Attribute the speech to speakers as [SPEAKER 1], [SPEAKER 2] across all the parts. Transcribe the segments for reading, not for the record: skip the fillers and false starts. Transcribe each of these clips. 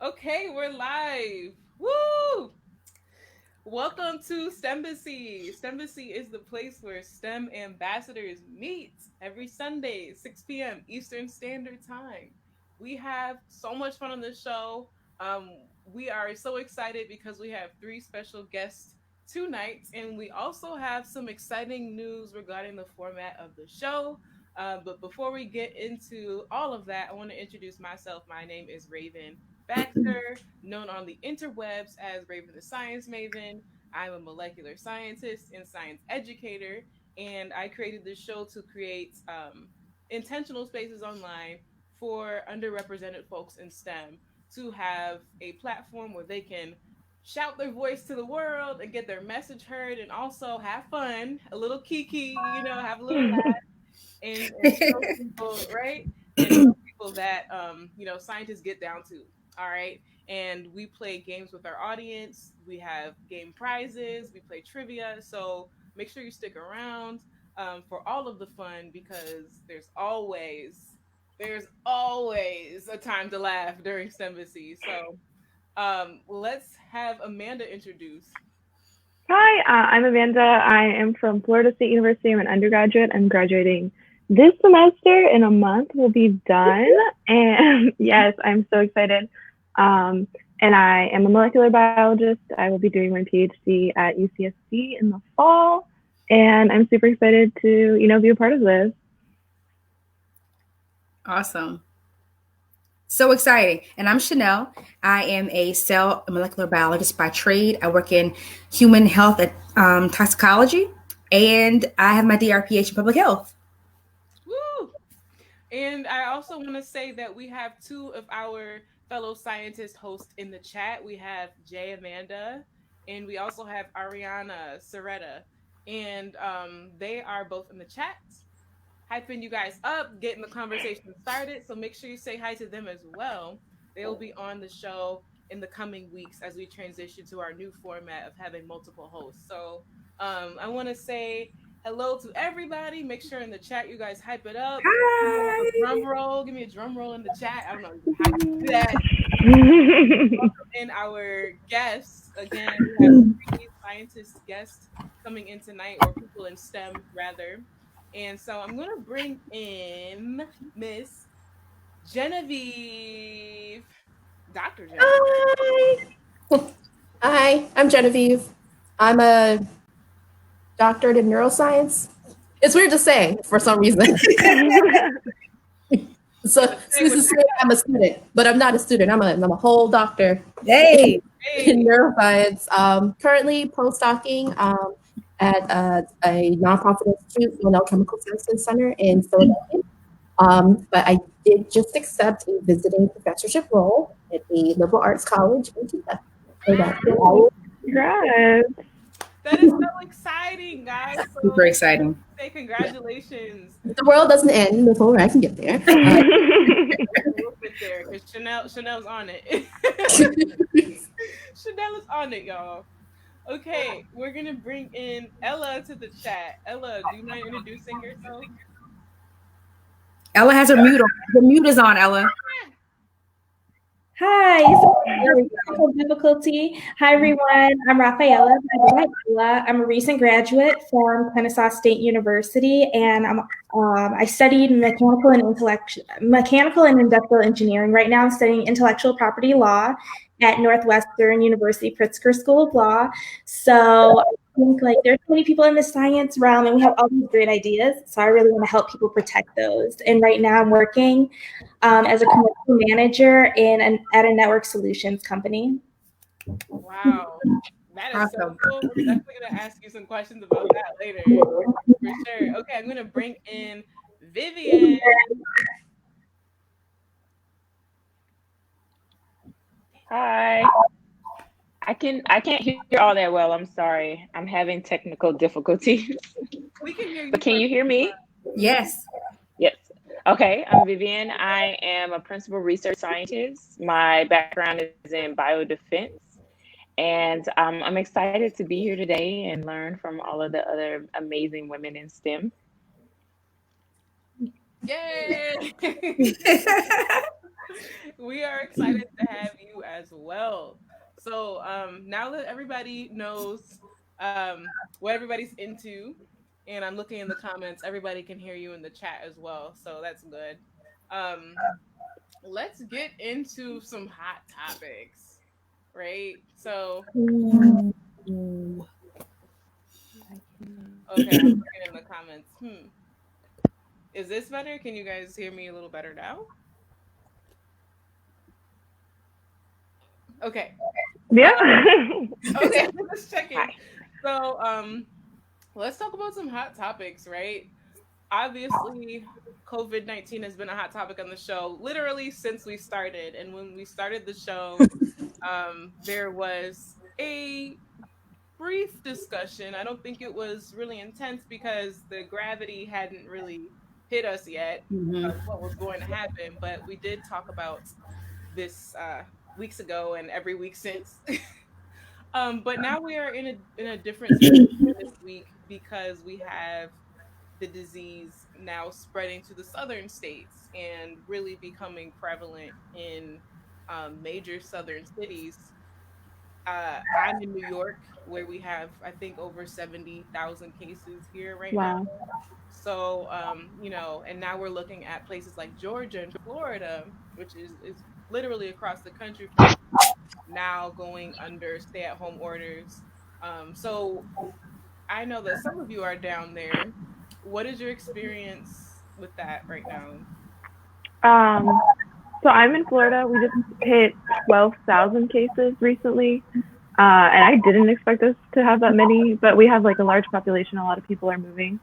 [SPEAKER 1] Okay, we're live. Woo! Welcome to STEMbassy. STEMbassy is the place where STEM ambassadors meet every Sunday, 6 p.m. Eastern Standard Time. We have so much fun on the show. We are so excited because we have three special guests tonight, and we also have some exciting news regarding the format of the show. But before we get into all of that, I want to introduce myself. My name is Raven Baxter, known on the interwebs as Raven the Science Maven. I'm a molecular scientist and science educator, and I created this show to create intentional spaces online for underrepresented folks in STEM to have a platform where they can shout their voice to the world and get their message heard and also have fun, a little kiki, have a little laugh and show people, right? And show people that scientists get down to. All right. And we play games with our audience. We have game prizes. We play trivia. So make sure you stick around for all of the fun because there's always a time to laugh during STEMbassy. So let's have Amanda introduce.
[SPEAKER 2] Hi, I'm Amanda. I am from Florida State University. I'm an undergraduate. I'm graduating this semester. In a month, we'll be done. And yes, I'm so excited. And I am a molecular biologist. I will be doing my PhD at UCSD in the fall. And I'm super excited to, be a part of this.
[SPEAKER 3] Awesome. So exciting. And I'm Chanel. I am a cell molecular biologist by trade. I work in human health and toxicology, and I have my DRPH in public health.
[SPEAKER 1] Woo! And I also want to say that we have two of our fellow scientist hosts in the chat. We have Jay Amanda, and we also have Ariana Soretta. And they are both in the chat, hyping you guys up, getting the conversation started. So make sure you say hi to them as well. They will be on the show in the coming weeks as we transition to our new format of having multiple hosts. So I want to say hello to everybody. Make sure in the chat you guys hype it up. Give me a little
[SPEAKER 3] Hi.
[SPEAKER 1] drum roll. Give me a drum roll in the chat. I don't know how you do that. And our guests, again, we have three scientist guests coming in tonight, or people in STEM rather. And so I'm going to bring in Miss Genevieve, Dr. Genevieve.
[SPEAKER 4] Hi. Hi, I'm Genevieve. I'm a doctorate in neuroscience. It's weird to say for some reason. So I'm a student, but I'm not a student. I'm a whole doctor
[SPEAKER 3] Hey.
[SPEAKER 4] in neuroscience. Currently postdocing at a nonprofit institute, Cornell Chemical Sciences Center in Philadelphia. But I did just accept a visiting professorship role at the liberal arts college in Cuba. So that's it.
[SPEAKER 2] Congrats.
[SPEAKER 1] That is so exciting, guys. So
[SPEAKER 3] Super exciting.
[SPEAKER 1] say congratulations.
[SPEAKER 4] The world doesn't end before I can get there.
[SPEAKER 1] We'll get there because Chanel's on it. Chanel is on it, y'all. Okay, we're gonna bring in Ella to the chat. Ella, do you mind introducing yourself?
[SPEAKER 3] Ella has her mute on. The mute is on, Ella.
[SPEAKER 5] Hi, technical difficulty. Hi, everyone. I'm Rafaela. I'm a recent graduate from Kennesaw State University, and I studied mechanical and industrial engineering. Right now, I'm studying intellectual property law at Northwestern University Pritzker School of Law. So I think there's so many people in the science realm, and we have all these great ideas. So I really want to help people protect those. And right now, I'm working as a commercial manager at a network solutions company.
[SPEAKER 1] Wow, that is so
[SPEAKER 3] Awesome.
[SPEAKER 1] cool. We're definitely gonna ask you some questions about that later, for sure. Okay, I'm gonna bring in Vivian.
[SPEAKER 6] Hi. I can't hear all that well. I'm sorry. I'm having technical difficulties.
[SPEAKER 1] We can hear you.
[SPEAKER 6] But can you hear me?
[SPEAKER 3] Yes.
[SPEAKER 6] Yes. Okay. I'm Vivian. I am a principal research scientist. My background is in biodefense. And I'm excited to be here today and learn from all of the other amazing women in STEM.
[SPEAKER 1] Yay! We are excited to have you as well. So now that everybody knows what everybody's into, and I'm looking in the comments, everybody can hear you in the chat as well. So that's good. Um, let's get into some hot topics, right? So, okay, I'm looking in the comments. Is this better? Can you guys hear me a little better now? Okay.
[SPEAKER 2] Yeah.
[SPEAKER 1] Okay, just checking.
[SPEAKER 2] Hi.
[SPEAKER 1] So, let's talk about some hot topics, right? Obviously, COVID-19 has been a hot topic on the show literally since we started. And when we started the show, there was a brief discussion. I don't think it was really intense because the gravity hadn't really hit us yet of what was going to happen. But we did talk about this weeks ago and every week since. But now we are in a different situation this week because we have the disease now spreading to the southern states and really becoming prevalent in major southern cities. I'm in New York, where we have, I think, over 70,000 cases here right now.
[SPEAKER 2] Wow.
[SPEAKER 1] So, and now we're looking at places like Georgia and Florida, which is literally across the country from us, now going under stay-at-home orders. So I know that some of you are down there. What is your experience with that right now?
[SPEAKER 2] So I'm in Florida. We just hit 12,000 cases recently. And I didn't expect us to have that many, but we have like a large population. A lot of people are moving.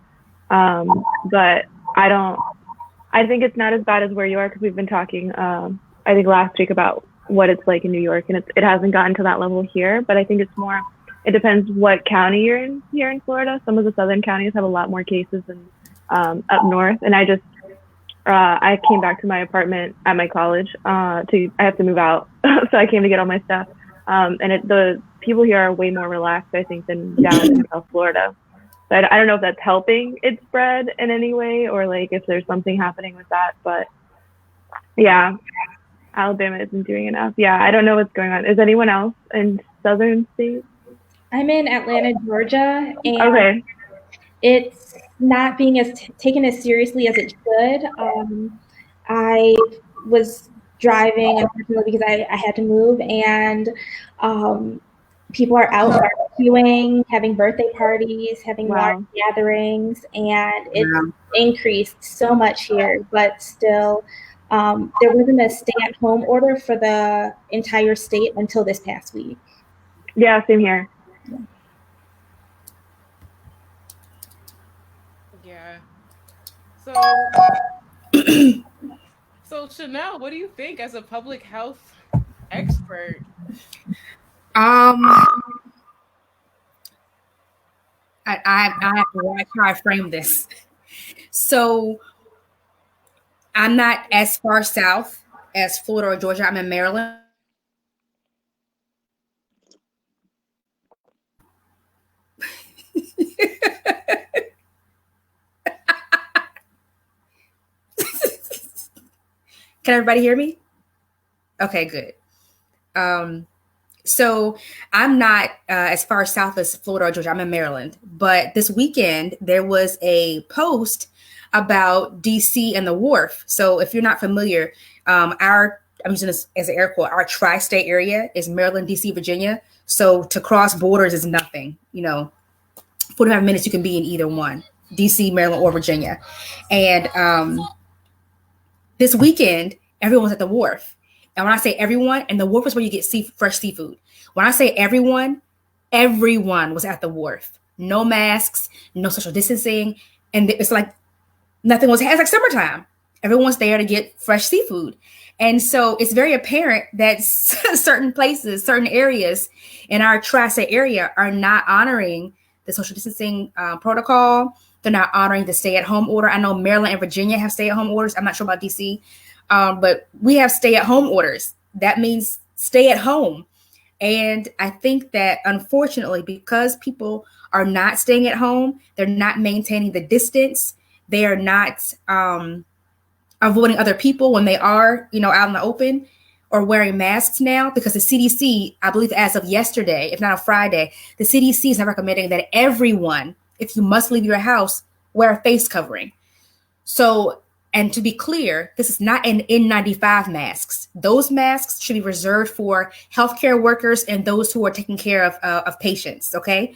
[SPEAKER 2] But I think it's not as bad as where you are because we've been talking, I think last week about what it's like in New York, and it hasn't gotten to that level here, but I think it depends what county you're in here in Florida. Some of the southern counties have a lot more cases than up north. And I came back to my apartment at my college. I have to move out, so I came to get all my stuff. And the people here are way more relaxed, I think, than down in South Florida. So I don't know if that's helping it spread in any way, or like if there's something happening with that. But yeah, Alabama isn't doing enough. Yeah, I don't know what's going on. Is anyone else in southern states?
[SPEAKER 5] I'm in Atlanta, Georgia, and
[SPEAKER 2] Okay.
[SPEAKER 5] it's not being taken as seriously as it should. I was driving, unfortunately, because I had to move, and people are out barbecuing, having birthday parties, having large gatherings, and it's increased so much here. But still, there wasn't a stay-at-home order for the entire state until this past week.
[SPEAKER 2] Yeah, same here.
[SPEAKER 1] Yeah. So Chanel, what do you think as a public health expert?
[SPEAKER 3] I have to watch how I frame this. So I'm not as far south as Florida or Georgia. I'm in Maryland. Can everybody hear me? Okay, good. So I'm not as far south as Florida or Georgia. I'm in Maryland. But this weekend, there was a post about DC and the Wharf. So if you're not familiar, I'm using this as an air quote, our tri-state area is Maryland, DC, Virginia. So to cross borders is nothing. 45 minutes, you can be in either one, DC, Maryland, or Virginia. And this weekend, everyone was at the Wharf. And when I say everyone, and the Wharf is where you get fresh seafood. When I say everyone was at the Wharf. No masks, no social distancing. And it's like nothing was, it's like summertime. Everyone's there to get fresh seafood. And so it's very apparent that certain places, certain areas in our tri-state area are not honoring the social distancing protocol. They're not honoring the stay-at-home order. I know Maryland and Virginia have stay-at-home orders. I'm not sure about DC. But we have stay-at-home orders. That means stay at home. And I think that unfortunately, because people are not staying at home, they're not maintaining the distance. They are not avoiding other people when they are, out in the open, are wearing masks now because the CDC, I believe as of yesterday, if not on Friday, the CDC is now recommending that everyone, if you must leave your house, wear a face covering. So, and to be clear, this is not an N95 masks. Those masks should be reserved for healthcare workers and those who are taking care of patients, okay?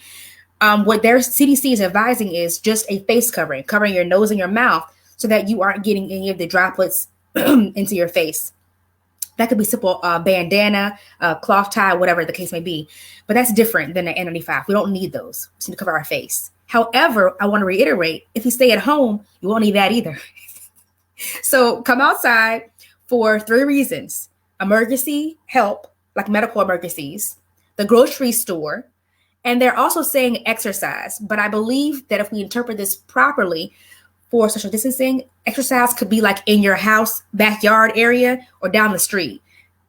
[SPEAKER 3] What their CDC is advising is just a face covering, covering your nose and your mouth so that you aren't getting any of the droplets into your face. That could be simple bandana, cloth tie, whatever the case may be. But that's different than an N95. We don't need those. We just need to cover our face. However, I want to reiterate, if you stay at home, you won't need that either. So come outside for 3 reasons: emergency help, like medical emergencies, the grocery store, and they're also saying exercise. But I believe that if we interpret this properly for social distancing, exercise could be like in your house, backyard area, or down the street.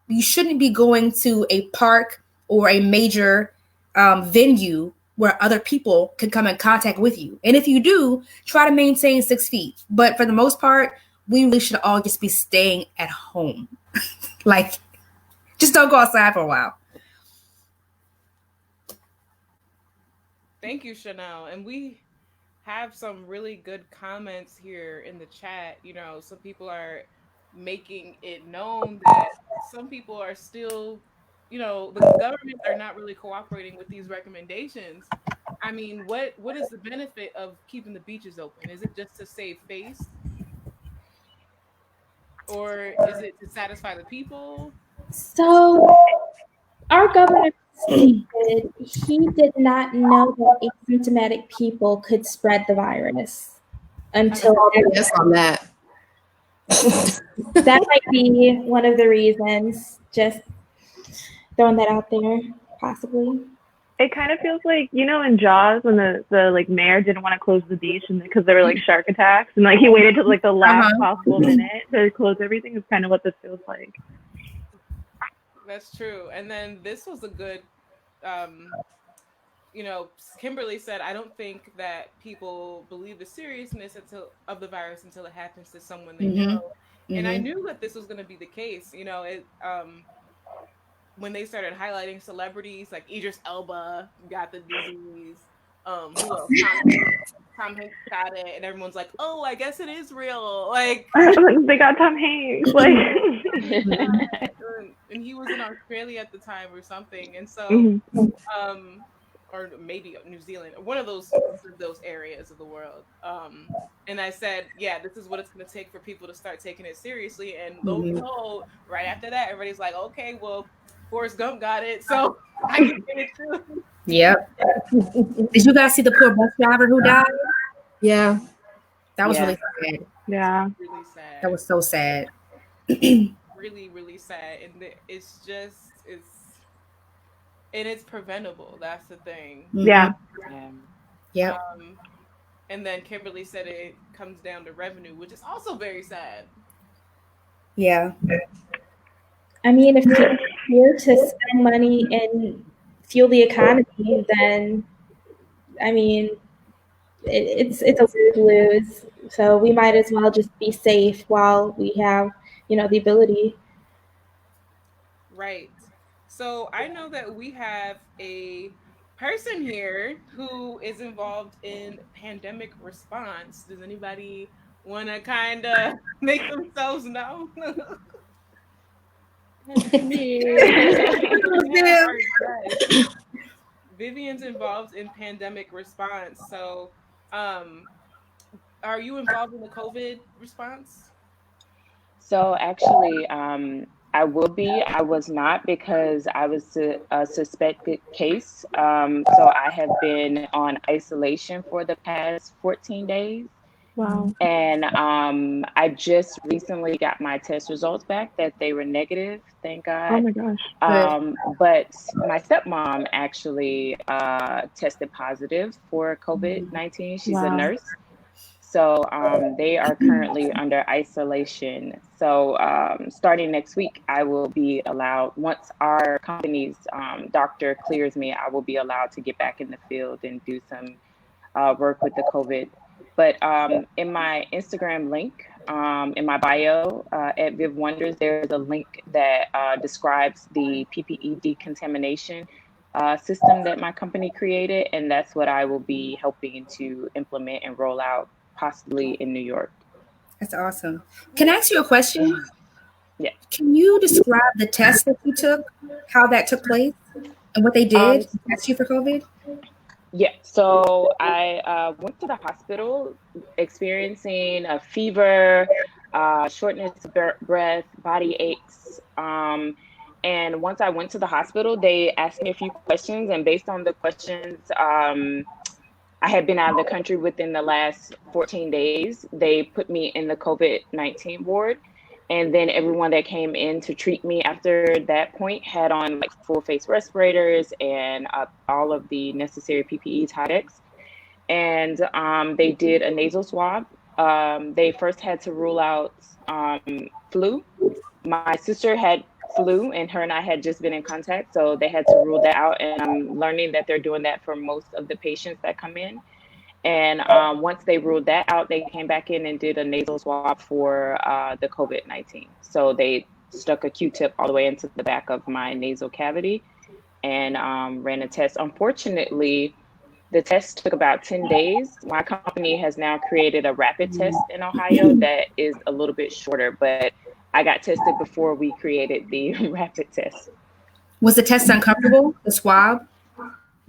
[SPEAKER 3] You shouldn't be going to a park or a major venue where other people can come in contact with you. And if you do, try to maintain 6 feet. But for the most part, we really should all just be staying at home. Like, just don't go outside for a while.
[SPEAKER 1] Thank you, Chanel. And we have some really good comments here in the chat. You know, some people are making it known that some people are still, you know, the governments are not really cooperating with these recommendations. I mean, what is the benefit of keeping the beaches open? Is it just to save face? Or is it to satisfy the people?
[SPEAKER 5] So our governor stated he did not know that asymptomatic people could spread the virus until
[SPEAKER 4] Yes, on that.
[SPEAKER 5] that might be one of the reasons. Just throwing that out there, possibly.
[SPEAKER 2] It kind of feels like, you know, in Jaws when the like mayor didn't want to close the beach and because there were like shark attacks and like he waited till like the last possible minute to close everything. Is kind of what this feels like.
[SPEAKER 1] That's true. And then this was a good, you know, Kimberly said, I don't think that people believe the seriousness of the virus until it happens to someone they know. And I knew that this was going to be the case. You know, when they started highlighting celebrities like Idris Elba got the disease, who else? Tom Hanks got it, and everyone's like, "Oh, I guess it is real." Like
[SPEAKER 2] they got Tom Hanks, like,
[SPEAKER 1] and he was in Australia at the time or something, and so, or maybe New Zealand, one of those areas of the world. And I said, yeah, this is what it's going to take for people to start taking it seriously. And lo and behold, right after that, everybody's like, okay, well, Forrest Gump got it, so I can get it too.
[SPEAKER 3] Yep. Did you guys see the poor bus driver who died?
[SPEAKER 4] Yeah.
[SPEAKER 3] That was really sad.
[SPEAKER 2] Yeah.
[SPEAKER 1] Really sad.
[SPEAKER 3] That was so sad.
[SPEAKER 1] Really, really sad. And it's preventable. That's the thing.
[SPEAKER 2] Yeah.
[SPEAKER 3] Yep.
[SPEAKER 1] And then Kimberly said it comes down to revenue, which is also very sad.
[SPEAKER 3] Yeah.
[SPEAKER 5] I mean, if you're here to spend money and fuel the economy, then I mean, it's a lose. So we might as well just be safe while we have, you know, the ability.
[SPEAKER 1] Right. So I know that we have a person here who is involved in pandemic response. Does anybody want to kind of make themselves known? Vivian's involved in pandemic response. So, are you involved in the COVID response?
[SPEAKER 6] So actually, I will be. I was not because I was a suspected case. So I have been on isolation for the past 14 days.
[SPEAKER 2] Wow.
[SPEAKER 6] And I just recently got my test results back that they were negative, thank God.
[SPEAKER 2] Oh my gosh.
[SPEAKER 6] But my stepmom actually tested positive for COVID-19. She's a nurse. So they are currently under isolation. So starting next week, I will be allowed, once our company's doctor clears me, I will be allowed to get back in the field and do some work with the COVID. But in my Instagram link, in my bio at Viv Wonders, there's a link that describes the PPE decontamination system that my company created, and that's what I will be helping to implement and roll out possibly in New York.
[SPEAKER 3] That's awesome. Can I ask you a question?
[SPEAKER 6] Yeah.
[SPEAKER 3] Can you describe the test that you took, how that took place, and what they did to test you for COVID?
[SPEAKER 6] Yeah, so I went to the hospital experiencing a fever, shortness of breath, body aches. And once I went to the hospital, they asked me a few questions. And based on the questions, I had been out of the country within the last 14 days. They put me in the COVID-19 ward. And then everyone that came in to treat me after that point had on like full face respirators and all of the necessary PPE Tyvek. And they did a nasal swab. They first had to rule out flu. My sister had flu and her and I had just been in contact. So they had to rule that out. And I'm learning that they're doing that for most of the patients that come in. And once they ruled that out, they came back in and did a nasal swab for the COVID-19. So they stuck a Q-tip all the way into the back of my nasal cavity and ran a test. Unfortunately, the test took about 10 days. My company has now created a rapid test in Ohio that is a little bit shorter, but I got tested before we created the rapid test.
[SPEAKER 3] Was the test uncomfortable, the swab?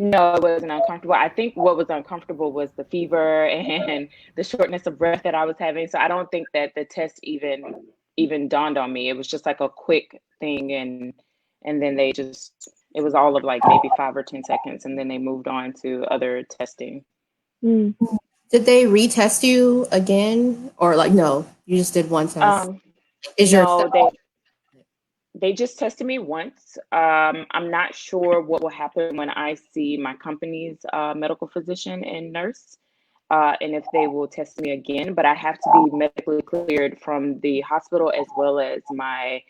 [SPEAKER 6] No, it wasn't uncomfortable. I think what was uncomfortable was the fever and the shortness of breath that I was having. So I don't think that the test even dawned on me. It was just like a quick thing, and then it was all of like maybe 5 or 10 seconds, and then they moved on to other testing.
[SPEAKER 4] Did they retest you again, or like no, you just did one test?
[SPEAKER 6] They just tested me once. I'm not sure what will happen when I see my company's medical physician and nurse, and if they will test me again. But I have to be medically cleared from the hospital as well as my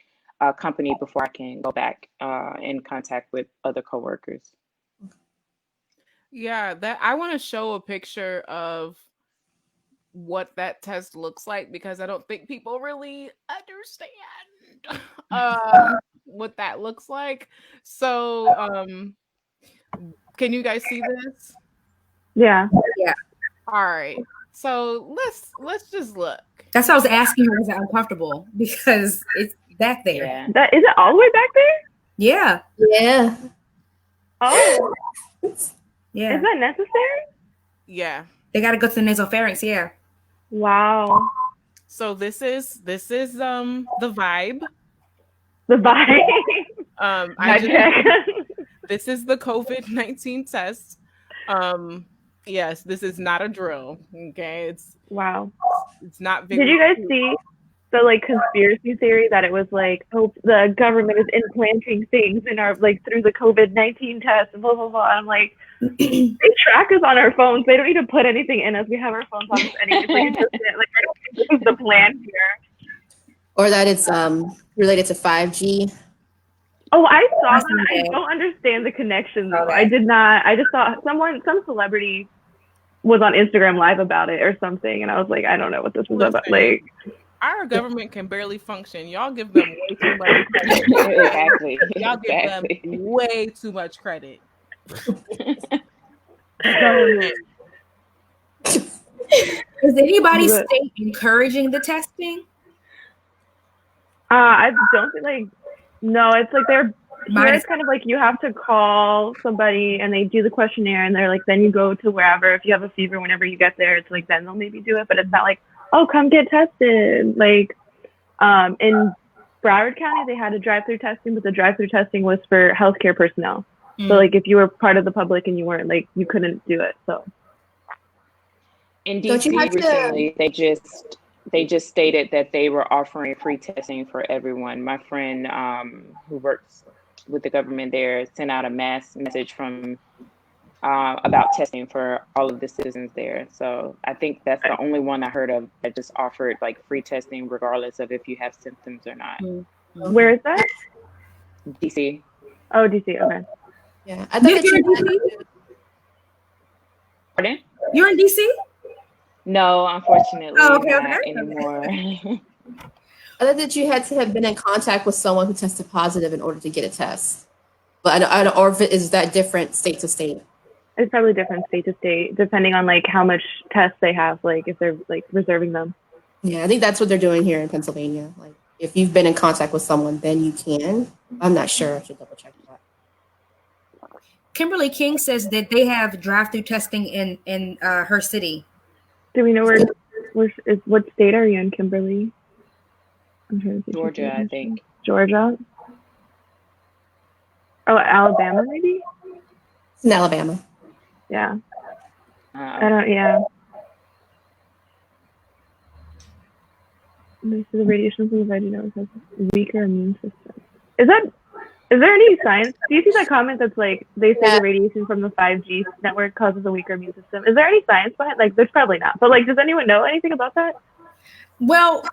[SPEAKER 6] company before I can go back in contact with other coworkers.
[SPEAKER 1] Yeah, that I want to show a picture of what that test looks like because I don't think people really understand what that looks like. So can you guys see this?
[SPEAKER 2] Yeah.
[SPEAKER 1] All right. So let's just look.
[SPEAKER 3] That's why I was asking you, was it uncomfortable? Because it's back there.
[SPEAKER 6] Yeah.
[SPEAKER 2] That is it all the way back there?
[SPEAKER 3] Yeah.
[SPEAKER 4] Yeah.
[SPEAKER 2] Oh.
[SPEAKER 3] Yeah.
[SPEAKER 2] Is that necessary?
[SPEAKER 1] Yeah.
[SPEAKER 3] They got to go to the nasopharynx. Yeah.
[SPEAKER 2] Wow.
[SPEAKER 1] So this is the vibe.
[SPEAKER 2] The vibe.
[SPEAKER 1] This is the COVID-19 test. Yes, this is not a drill. Okay, it's not.
[SPEAKER 2] Did you guys see the like conspiracy theory that it was like, oh, the government is implanting things in our like through the COVID-19 test and blah blah blah? I'm like, they track us on our phones. They don't need to put anything in us. We have our phones on us anyway. Like, I don't think this is the plan here.
[SPEAKER 4] Or that it's related to 5G.
[SPEAKER 2] Oh, I saw that. I don't understand the connection though. I did not. I just saw some celebrity was on Instagram Live about it or something, and I was like, I don't know what this is about. Like,
[SPEAKER 1] our government can barely function. Y'all give them way too much credit.
[SPEAKER 6] Exactly.
[SPEAKER 1] Y'all give them way too much credit.
[SPEAKER 3] Is anybody's state encouraging the testing?
[SPEAKER 2] I don't think like. No, it's like it's kind of like you have to call somebody and they do the questionnaire and they're like, then you go to wherever. If you have a fever, whenever you get there, it's like then they'll maybe do it. But it's not like, oh, come get tested. Like in Broward County, they had a drive-through testing, but the drive-through testing was for healthcare personnel. So like if you were part of the public and you weren't, like you couldn't do it. So
[SPEAKER 6] in DC recently, they just stated that they were offering free testing for everyone. My friend who works with the government there sent out a mass message from about testing for all of the citizens there. So I think that's the only one I heard of that just offered like free testing regardless of if you have symptoms or not.
[SPEAKER 2] Where is that?
[SPEAKER 6] DC.
[SPEAKER 2] Oh, DC. Okay.
[SPEAKER 4] Yeah, I thought
[SPEAKER 3] you're in DC.
[SPEAKER 6] Pardon?
[SPEAKER 3] You're in DC?
[SPEAKER 6] No, unfortunately,
[SPEAKER 3] okay,
[SPEAKER 6] not
[SPEAKER 3] okay.
[SPEAKER 6] anymore.
[SPEAKER 4] I thought that you had to have been in contact with someone who tested positive in order to get a test. But I don't, or if is that different state to state?
[SPEAKER 2] It's probably different state to state, depending on like how much tests they have, like if they're like reserving them.
[SPEAKER 4] Yeah, I think that's what they're doing here in Pennsylvania. Like, if you've been in contact with someone, then you can. I'm not sure. I should double check that.
[SPEAKER 3] Kimberly King says that they have drive-through testing in her city.
[SPEAKER 2] Do we know what state are you in, Kimberly? I'm trying to see.
[SPEAKER 6] Georgia, I think.
[SPEAKER 2] Georgia. Oh, Alabama, maybe.
[SPEAKER 4] It's in Alabama.
[SPEAKER 2] Yeah. I don't. Yeah. They say the radiation from the veggie network has weaker immune system. Is there any science? Do you see that comment that's like they say the radiation from the 5G network causes a weaker immune system? Is there any science behind? Like, there's probably not. But like, does anyone know anything about that?
[SPEAKER 3] Well,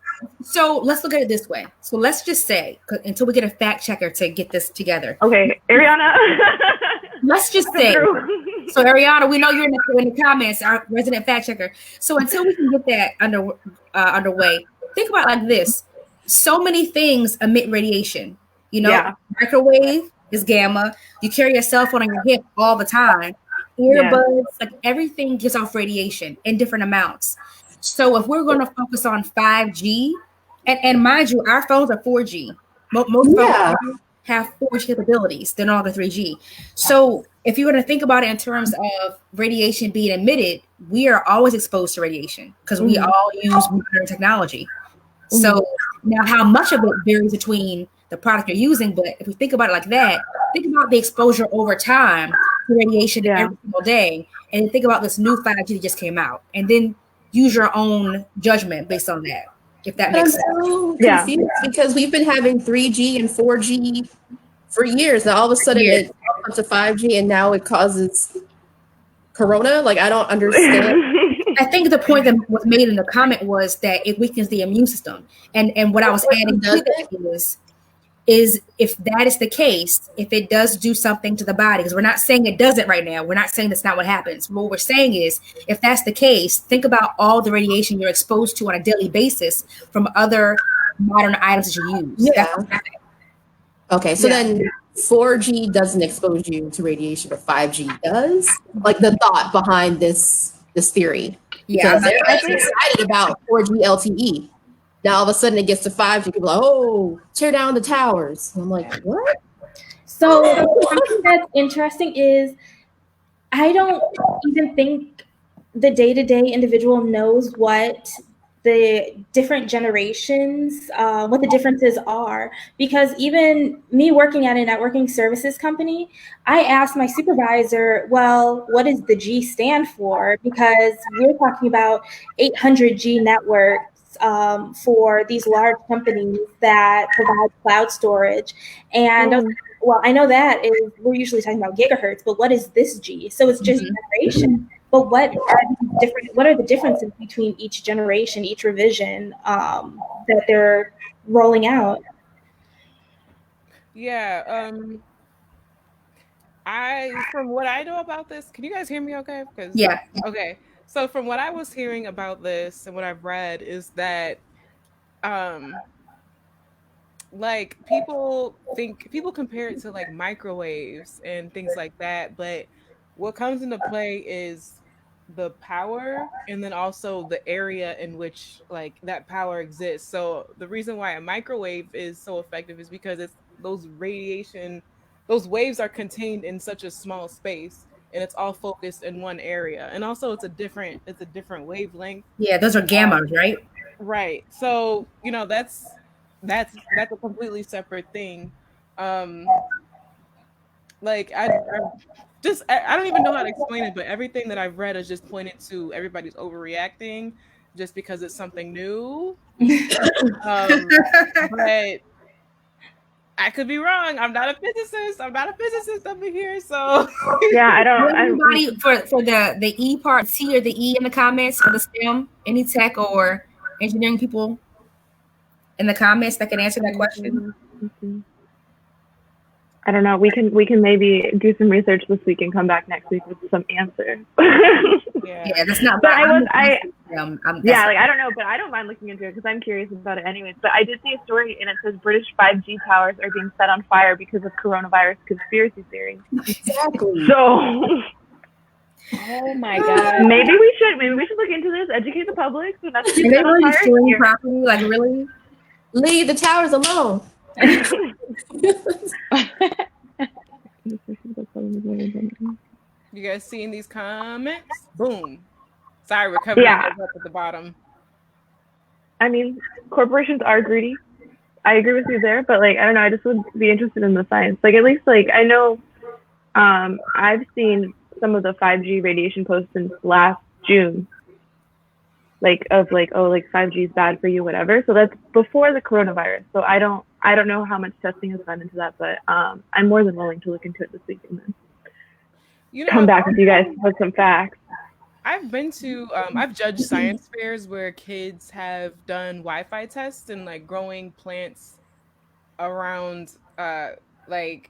[SPEAKER 3] so let's look at it this way. So let's just say, until we get a fact checker to get this together.
[SPEAKER 2] Okay, Ariana.
[SPEAKER 3] Let's just say. So Ariana, we know you're in the comments, our resident fact checker. So until we can get that underway, think about it like this. So many things emit radiation. You know, microwave is gamma. You carry your cell phone on your hip all the time. Earbuds, like everything gives off radiation in different amounts. So if we're going to focus on 5G, and mind you, our phones are 4G. Most phones have 4G capabilities. They're no longer 3G. So if you're going to think about it in terms of radiation being emitted, we are always exposed to radiation because we all use modern technology. So now how much of it varies between the product you're using, but if we think about it like that, think about the exposure over time to radiation every single day, and then think about this new 5G that just came out, and then use your own judgment based on that, if that makes sense.
[SPEAKER 4] I'm so confused because we've been having 3G and 4G for years. Now all of a sudden it comes to 5G and now it causes corona. Like, I don't understand.
[SPEAKER 3] I think the point that was made in the comment was that it weakens the immune system. And what I was adding to that is if that is the case, if it does do something to the body, because we're not saying it doesn't right now. We're not saying that's not what happens. What we're saying is, if that's the case, think about all the radiation you're exposed to on a daily basis from other modern items that you use.
[SPEAKER 4] Okay, so then 4G doesn't expose you to radiation, but 5G does? Like, the thought behind this theory.
[SPEAKER 3] Yeah,
[SPEAKER 4] everybody's excited about 4G LTE. Now all of a sudden it gets to 5G, people are like, oh, tear down the towers. And I'm like, what?
[SPEAKER 5] So something that's interesting is I don't even think the day-to-day individual knows what the different generations, what the differences are. Because even me working at a networking services company, I asked my supervisor, well, what does the G stand for? Because we're talking about 800G networks for these large companies that provide cloud storage. And I was like, well, I know that we're usually talking about gigahertz, but what is this G? So it's just generation. But what are the differences between each generation, each revision that they're rolling out?
[SPEAKER 1] Yeah. From what I know about this, can you guys hear me okay? Okay. So from what I was hearing about this and what I've read is that like people compare it to like microwaves and things like that, but what comes into play is the power and then also the area in which like that power exists. So the reason why a microwave is so effective is because it's those waves are contained in such a small space and it's all focused in one area. And also it's a different wavelength.
[SPEAKER 3] Yeah, those are gammas, right?
[SPEAKER 1] Right. So, you know, that's a completely separate thing. Like I don't even know how to explain it, but everything that I've read has just pointed to everybody's overreacting just because it's something new. But I could be wrong. I'm not a physicist over here. So
[SPEAKER 2] yeah,
[SPEAKER 3] anybody for the E part, C or the E in the comments for the STEM, any tech or engineering people in the comments that can answer that question.
[SPEAKER 2] I don't know. We can maybe do some research this week and come back next week with some answers.
[SPEAKER 3] Yeah, that's not.
[SPEAKER 2] But
[SPEAKER 3] I
[SPEAKER 2] don't know, but I don't mind looking into it because I'm curious about it anyways. But I did see a story and it says British 5G towers are being set on fire because of coronavirus conspiracy theory.
[SPEAKER 4] Exactly.
[SPEAKER 2] So.
[SPEAKER 6] Oh my God.
[SPEAKER 2] Maybe we should look into this, educate the public. So that's
[SPEAKER 3] Are they really destroying property? Like really?
[SPEAKER 4] Leave the towers alone.
[SPEAKER 1] You guys seeing these comments? Boom. Sorry, we're covering up at the bottom.
[SPEAKER 2] I mean, corporations are greedy. I agree with you there, but like I don't know, I just would be interested in the science. Like at least like I know I've seen some of the 5G radiation posts since last June. Like 5G is bad for you, whatever. So that's before the coronavirus. So I don't know how much testing has gone into that, but I'm more than willing to look into it this week and then come back with you guys with some facts.
[SPEAKER 1] I've been to I've judged science fairs where kids have done Wi-Fi tests and like growing plants around like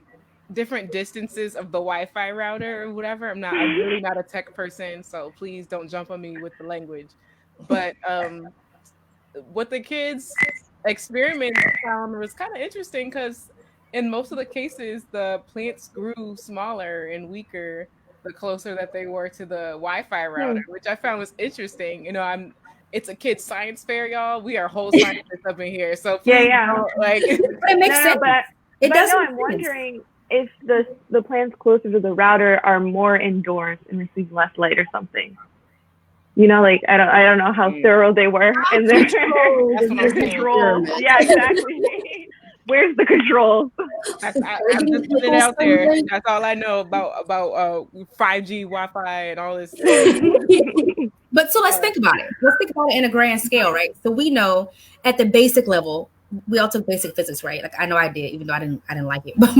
[SPEAKER 1] different distances of the Wi-Fi router or whatever. I'm really not a tech person, so please don't jump on me with the language. But what the kids experiment found was kind of interesting because in most of the cases the plants grew smaller and weaker the closer that they were to the Wi-Fi router, which I found was interesting. You know, it's a kids science fair, y'all. We are whole scientists up in here, so please don't, like
[SPEAKER 3] it makes sense. But it does.
[SPEAKER 2] I'm wondering if the plants closer to the router are more indoors and receive less light or something. You know, like I don't know how thorough they were in their controls. Yeah, exactly. Where's the controls?
[SPEAKER 1] I'm just putting it out there. That's all I know about 5G Wi-Fi and all this.
[SPEAKER 3] But so let's think about it. Let's think about it in a grand scale, right? So we know at the basic level, we all took basic physics, right? Like I know I did, even though I didn't like it. But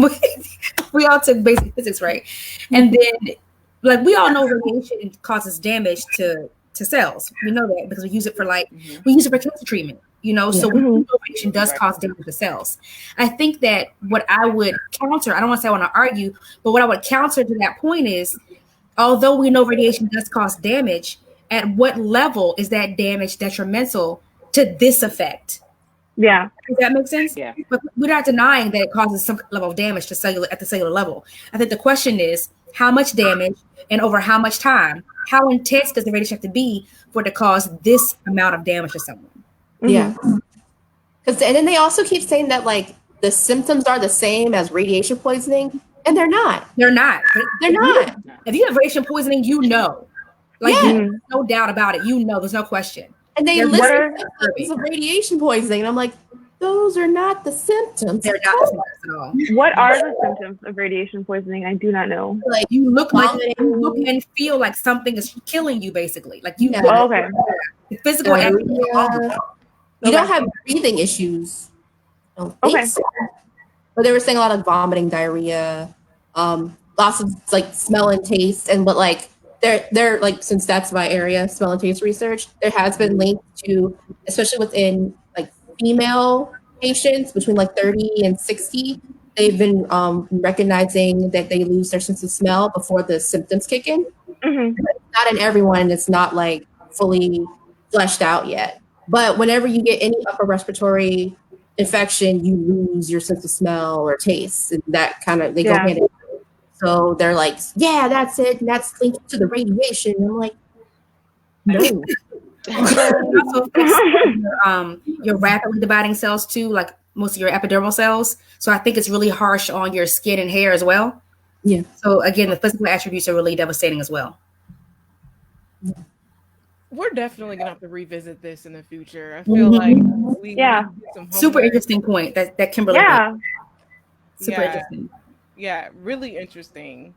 [SPEAKER 3] we all took basic physics, right? And then, like we all know radiation causes damage to cells. We know that because we use it for we use it for cancer treatment. You know, so radiation does cause damage to cells. I think that what I would counter, I don't want to say I want to argue, but what I would counter to that point is, although we know radiation does cause damage, at what level is that damage detrimental to this effect?
[SPEAKER 2] Yeah.
[SPEAKER 3] Does that make sense?
[SPEAKER 6] Yeah.
[SPEAKER 3] But we're not denying that it causes some level of damage to at the cellular level. I think the question is how much damage and over how much time? How intense does the radiation have to be for it to cause this amount of damage to someone?
[SPEAKER 4] Yeah. And then they also keep saying that like the symptoms are the same as radiation poisoning, and they're not.
[SPEAKER 3] They're not.
[SPEAKER 4] They're not.
[SPEAKER 3] If you have radiation poisoning, you know. Like there's no doubt about it. You know, there's no question.
[SPEAKER 4] And they list symptoms of radiation poisoning, and I'm like, those are not the symptoms.
[SPEAKER 3] They're not the symptoms at all.
[SPEAKER 2] What are the symptoms of radiation poisoning? I do not know.
[SPEAKER 3] Like you look and feel like something is killing you, basically. Like you know.
[SPEAKER 2] Okay.
[SPEAKER 3] The physical and
[SPEAKER 4] you don't have breathing issues. I don't think so. But they were saying a lot of vomiting, diarrhea, lots of like smell and taste, and but like they're like, since that's my area, smell and taste research, there has been linked to, especially within like female patients between like 30 and 60, they've been recognizing that they lose their sense of smell before the symptoms kick in. Not in everyone, it's not like fully fleshed out yet. But whenever you get any upper respiratory infection, you lose your sense of smell or taste, and that kind of they go hand in hand. So they're like, yeah, that's it, and that's linked to the radiation. And I'm like, no.
[SPEAKER 3] Your rapidly dividing cells too, like most of your epidermal cells. So I think it's really harsh on your skin and hair as well.
[SPEAKER 4] Yeah.
[SPEAKER 3] So again, the physical attributes are really devastating as well.
[SPEAKER 1] We're definitely gonna have to revisit this in the future. I feel like we some
[SPEAKER 3] super interesting point that Kimberly made. Super interesting.
[SPEAKER 1] Yeah, really interesting.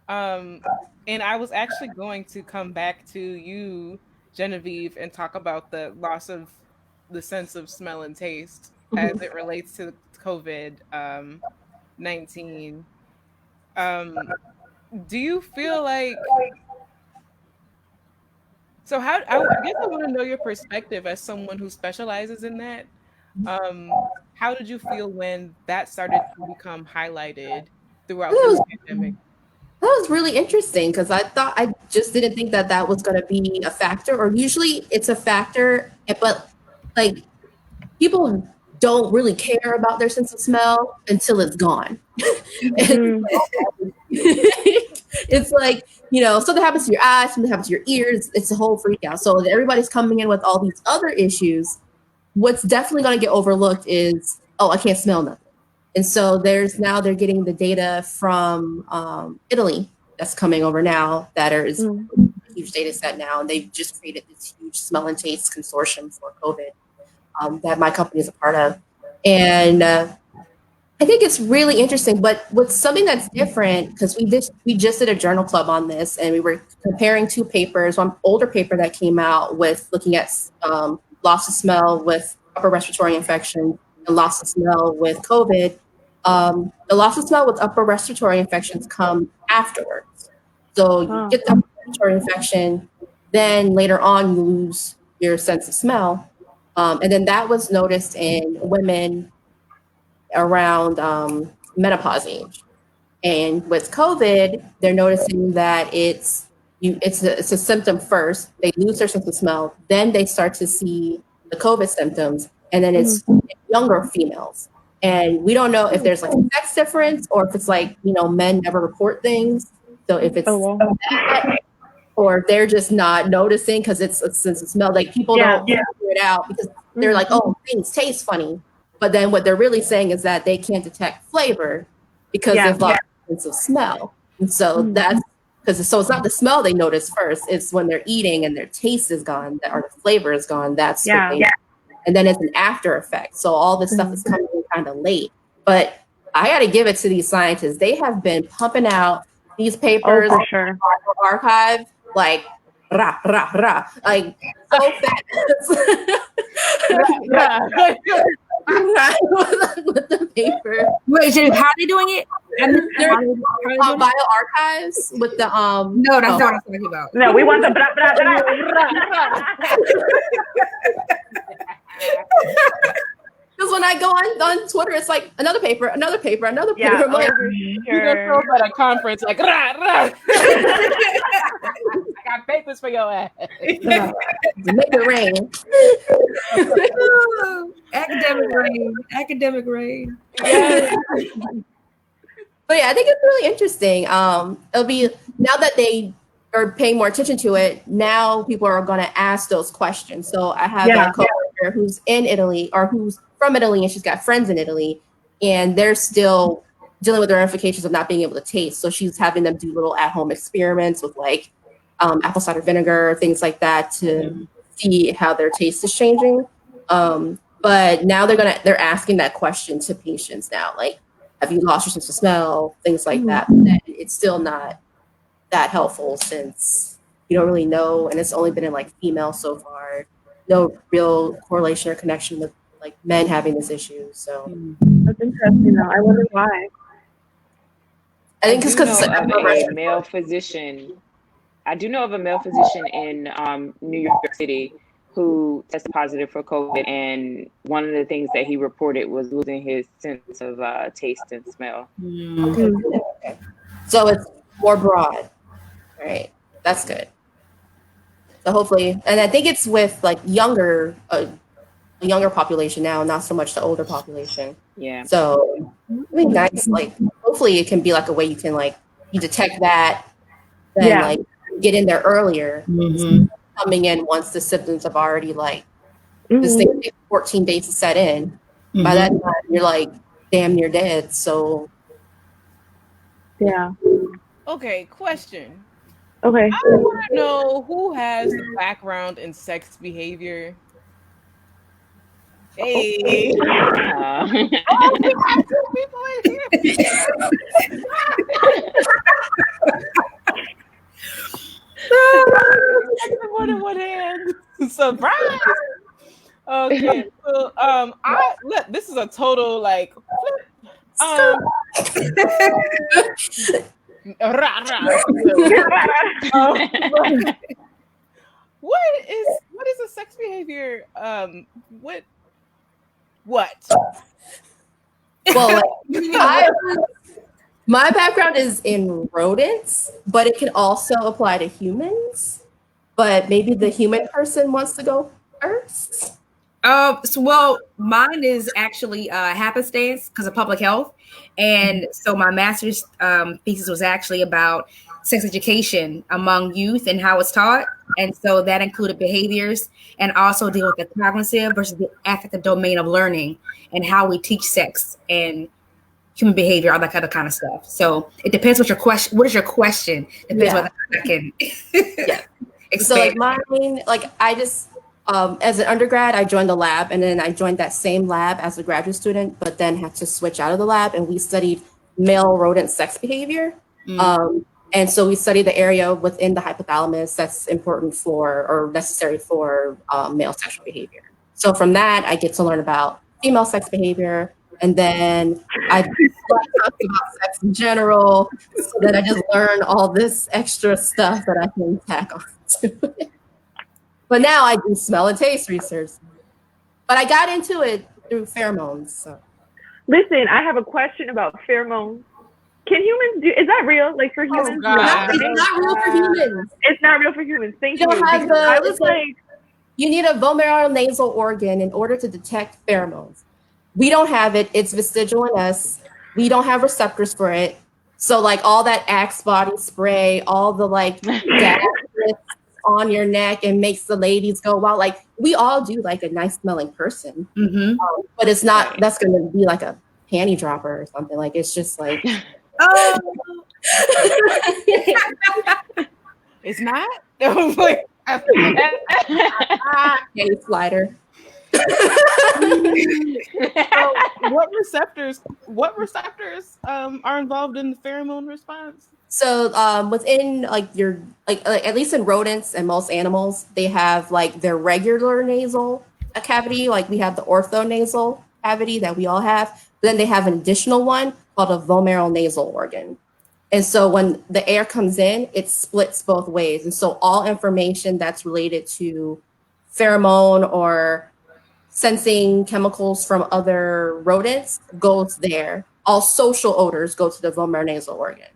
[SPEAKER 1] And I was actually going to come back to you, Genevieve, and talk about the loss of the sense of smell and taste as it relates to COVID-19. Do you feel like? So I guess I want to know your perspective as someone who specializes in that. How did you feel when that started to become highlighted throughout this pandemic?
[SPEAKER 4] That was really interesting because I just didn't think that was going to be a factor. Or usually it's a factor, but like people don't really care about their sense of smell until it's gone.
[SPEAKER 2] Mhm.
[SPEAKER 4] It's like, something happens to your eyes, something happens to your ears. It's a whole freak out. So everybody's coming in with all these other issues. What's definitely going to get overlooked is, I can't smell nothing. And so they're getting the data from Italy that's coming over now is a huge data set now. And they've just created this huge smell and taste consortium for COVID that my company is a part of. And I think it's really interesting, but what's something that's different, because we just did a journal club on this, and we were comparing two papers. One older paper that came out with looking at loss of smell with upper respiratory infection and loss of smell with COVID. The loss of smell with upper respiratory infections come afterwards. So you get the upper respiratory infection, then later on you lose your sense of smell. And then that was noticed in women around menopause age. And with COVID, they're noticing that it's a symptom first. They lose their sense of smell, then they start to see the COVID symptoms, and then it's younger females. And we don't know if there's like a sex difference or if it's like, men never report things. So if it's that, or they're just not noticing because it's a sense of smell. Like people don't figure it out because they're like, things taste funny. But then what they're really saying is that they can't detect flavor because they've lost the sense of smell. And so that's because it's not the smell they notice first. It's when they're eating and their taste is gone or the flavor is gone. That's what they and then it's an after effect. So all this stuff is coming in kind of late. But I got to give it to these scientists. They have been pumping out these papers
[SPEAKER 2] for sure.
[SPEAKER 4] archive like rah, rah, rah, like so fast. With the paper.
[SPEAKER 3] Wait, so how are they doing it?
[SPEAKER 4] Bio archives with the
[SPEAKER 3] No, that's not what I'm talking about.
[SPEAKER 2] No, we want the blah, blah, blah.
[SPEAKER 4] Because when I go on Twitter, it's like another paper, another paper, another paper.
[SPEAKER 2] Yeah,
[SPEAKER 4] Like,
[SPEAKER 1] You gonna show up at a conference like rah, rah. I got papers for your ass.
[SPEAKER 4] make it rain.
[SPEAKER 3] Academic rain.
[SPEAKER 1] Yes.
[SPEAKER 4] But yeah, I think it's really interesting. It'll be now that they are paying more attention to it. Now people are going to ask those questions. So I have a coworker who's in Italy or who's from Italy, and she's got friends in Italy, and they're still dealing with the ramifications of not being able to taste. So she's having them do little at-home experiments with like apple cider vinegar, things like that, to see how their taste is changing. But now they're asking that question to patients now, like, have you lost your sense of smell? Things like that. But it's still not that helpful since you don't really know, and it's only been in like female so far. No real correlation or connection with like men having this issue. So
[SPEAKER 2] That's interesting though. I wonder why.
[SPEAKER 4] I think it's because
[SPEAKER 6] a male physician. I do know of a male physician in New York City who tested positive for COVID, and one of the things that he reported was losing his sense of taste and smell.
[SPEAKER 4] Okay. So it's more broad, right? That's good. So hopefully, and I think it's with like younger population now, not so much the older population.
[SPEAKER 6] Yeah.
[SPEAKER 4] So I think nice. Like hopefully, it can be like a way you can like you detect that, then like get in there earlier. Coming in once the symptoms have already like this thing takes 14 days to set in. By that time, you're like damn near dead. So
[SPEAKER 1] Okay, question.
[SPEAKER 2] Okay.
[SPEAKER 1] I want to know who has the background in sex behavior. Hey. We have two people in here. More than one hand. Surprise. Okay. So this is a total like what is a sex behavior? What?
[SPEAKER 4] well, like, My background is in rodents, but it can also apply to humans. But maybe the human person wants to go first.
[SPEAKER 3] Well, mine is actually happenstance because of public health, and so my master's thesis was actually about sex education among youth and how it's taught, and so that included behaviors and also deal with the cognitive versus the affective domain of learning and how we teach sex and human behavior, all that kind of stuff. So it depends what your question. What is your question? Depends whether I can.
[SPEAKER 4] Yeah. So like mine, like I just as an undergrad, I joined the lab, and then I joined that same lab as a graduate student, but then had to switch out of the lab, and we studied male rodent sex behavior. And so we studied the area within the hypothalamus that's important for or necessary for male sexual behavior. So from that, I get to learn about female sex behavior, and then I talk about sex in general. So then I just learn all this extra stuff that I can tack on to it. But now I do smell and taste research. But I got into it through pheromones. So.
[SPEAKER 2] Listen, I have a question about pheromones. Can humans do? Is that real? Like for humans?
[SPEAKER 4] It's not real for humans.
[SPEAKER 2] It's not real for humans. Thank you.
[SPEAKER 4] I was like, you need a vomeronasal organ in order to detect pheromones. We don't have it. It's vestigial in us. We don't have receptors for it. So like all that Axe body spray, all the like gas on your neck and makes the ladies go wow. Like we all do like a nice smelling person, but it's not. Right. That's going to be like a panty dropper or something. Like it's just like.
[SPEAKER 1] Oh, it's not. Like
[SPEAKER 4] panty slider.
[SPEAKER 1] So what receptors are involved in the pheromone response?
[SPEAKER 4] So within like your like at least in rodents and most animals, they have like their regular nasal cavity, like we have the orthonasal cavity that we all have. But then they have an additional one called a vomeronasal organ. And so when the air comes in, it splits both ways. And so all information that's related to pheromone or sensing chemicals from other rodents goes there. All social odors go to the vomeronasal organ.